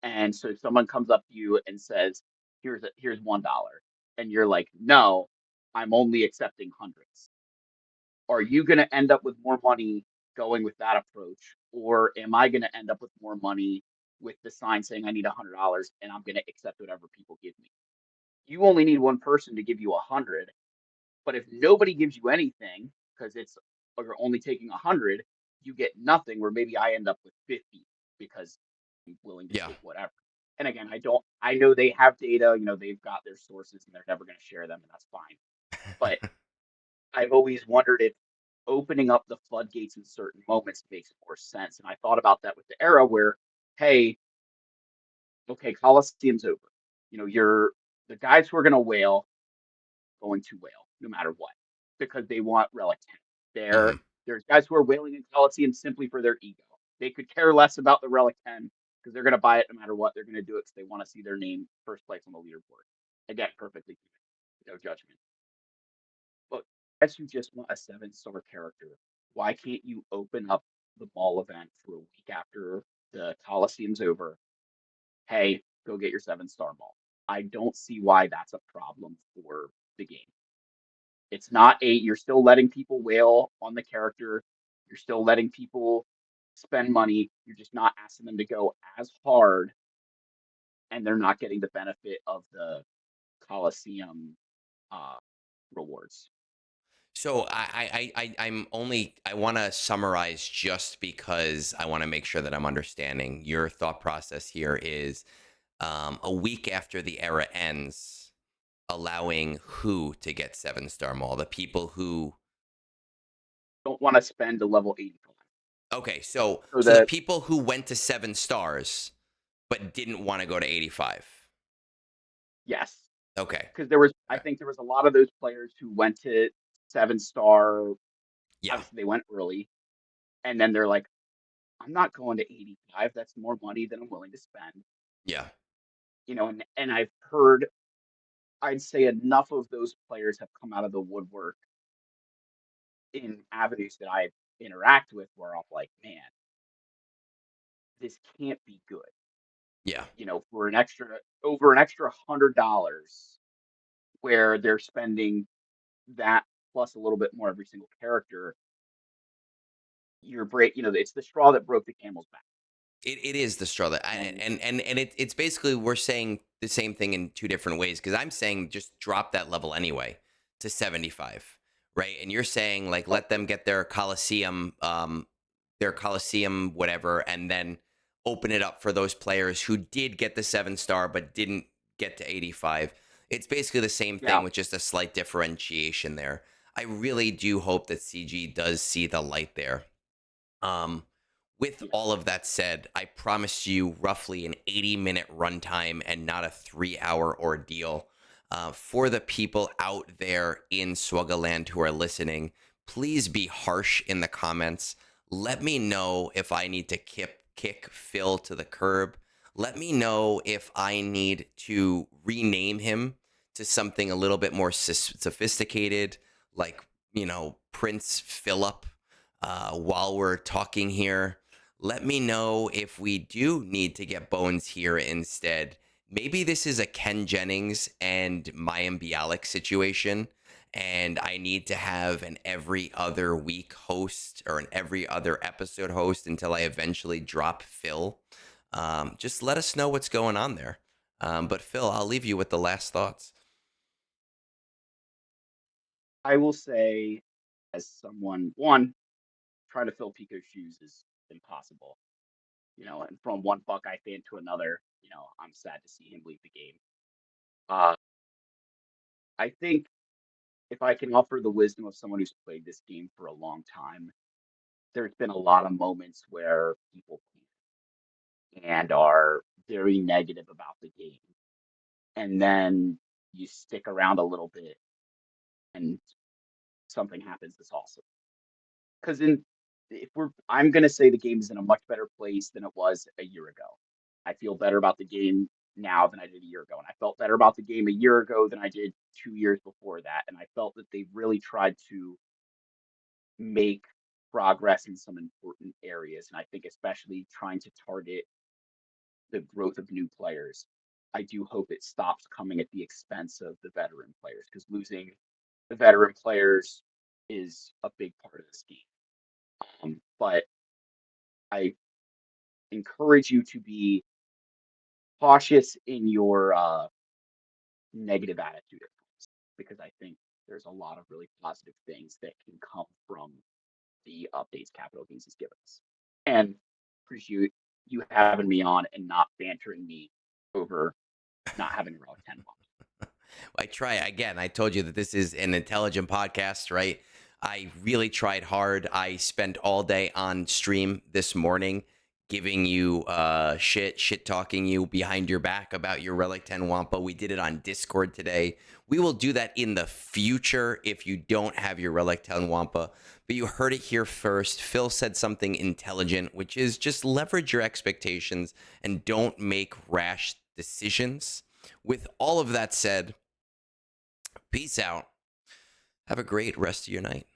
and so someone comes up to you and says, here's $1," and you're like, "No, I'm only accepting hundreds." Are you going to end up with more money going with that approach, or am I going to end up with more money with the sign saying I need $100 and I'm going to accept whatever people give me? You only need one person to give you 100. But if nobody gives you anything, because it's or you're only taking 100, you get nothing. Where maybe I end up with 50 because I'm willing to Yeah. take whatever. And again, I don't. I know they have data. They've got their sources, and they're never going to share them, and that's fine. But I've always wondered if opening up the floodgates in certain moments makes more sense. And I thought about that with the era where, hey, okay, Coliseum's over. You're the guys who are going to whale going to whale no matter what because they want relic 10. Hmm. There's guys who are whaling in Coliseum simply for their ego. They could care less about the relic 10 because they're going to buy it no matter what. They're going to do it because they want to see their name first place on the leaderboard. Again, perfectly no judgment. But guys who just want a 7-star character, why can't you open up the mall event for a week after the Coliseum's over? Hey, go get your 7-star mall. I don't see why that's a problem for the game. It's not you're still letting people wail on the character. You're still letting people spend money. You're just not asking them to go as hard, and they're not getting the benefit of the Coliseum uh, rewards. So I want to summarize just because I want to make sure that I'm understanding your thought process here is a week after the era ends, allowing who to get 7-star mall? The people who, Don't want to spend a level 85. Okay, so So the that people who went to 7 stars but didn't want to go to 85. yes, Okay. because there was I Okay. think there was a lot of those players who went to 7 star. Yeah. Obviously, they went early, and then they're like, I'm not going to 85. That's more money than I'm willing to spend. Yeah. And I've heard, I'd say enough of those players have come out of the woodwork in avenues that I interact with where I'm like, man, this can't be good. Yeah. For an extra $100 where they're spending that plus a little bit more every single character, it's the straw that broke the camel's back. It is the straw that And it's basically we're saying the same thing in two different ways because I'm saying just drop that level anyway to 75, right? And you're saying like oh, let them get their Coliseum whatever, and then open it up for those players who did get the 7 star but didn't get to 85. It's basically the same thing yeah, with just a slight differentiation there. I really do hope that CG does see the light there. Um, with yeah, all of that said, I promised you roughly an 80-minute runtime and not a 3-hour ordeal. For the people out there in Swuggaland who are listening, please be harsh in the comments. Let me know if I need to kick Phil to the curb. Let me know if I need to rename him to something a little bit more sophisticated, like, Prince Philip, while we're talking here. Let me know if we do need to get Bones here instead. Maybe this is a Ken Jennings and Mayim Bialik situation, and I need to have an every other week host or an every other episode host until I eventually drop Phil. Just let us know what's going on there. But Phil, I'll leave you with the last thoughts. I will say, as someone, one, trying to fill Pico's shoes is impossible. And from one Buckeye fan to another, I'm sad to see him leave the game. Uh, I think if I can offer the wisdom of someone who's played this game for a long time, there's been a lot of moments where people and are very negative about the game. And then you stick around a little bit and something happens that's awesome. Because I'm gonna say the game is in a much better place than it was a year ago. I feel better about the game now than I did a year ago, and I felt better about the game a year ago than I did 2 years before that. And I felt that they really tried to make progress in some important areas, and I think especially trying to target the growth of new players. I do hope it stops coming at the expense of the veteran players because losing the veteran players is a big part of this game. But I encourage you to be cautious in your negative attitude at times, because I think there's a lot of really positive things that can come from the updates Capital Games has given us. And appreciate you having me on and not bantering me over not having a Relic 10 one. I try again. I told you that this is an intelligent podcast, right? I really tried hard. I spent all day on stream this morning giving you shit talking you behind your back about your Relic 10 Wampa. We did it on Discord today. We will do that in the future if you don't have your Relic 10 Wampa. But you heard it here first. Phil said something intelligent, which is just leverage your expectations and don't make rash decisions. With all of that said, peace out. Have a great rest of your night.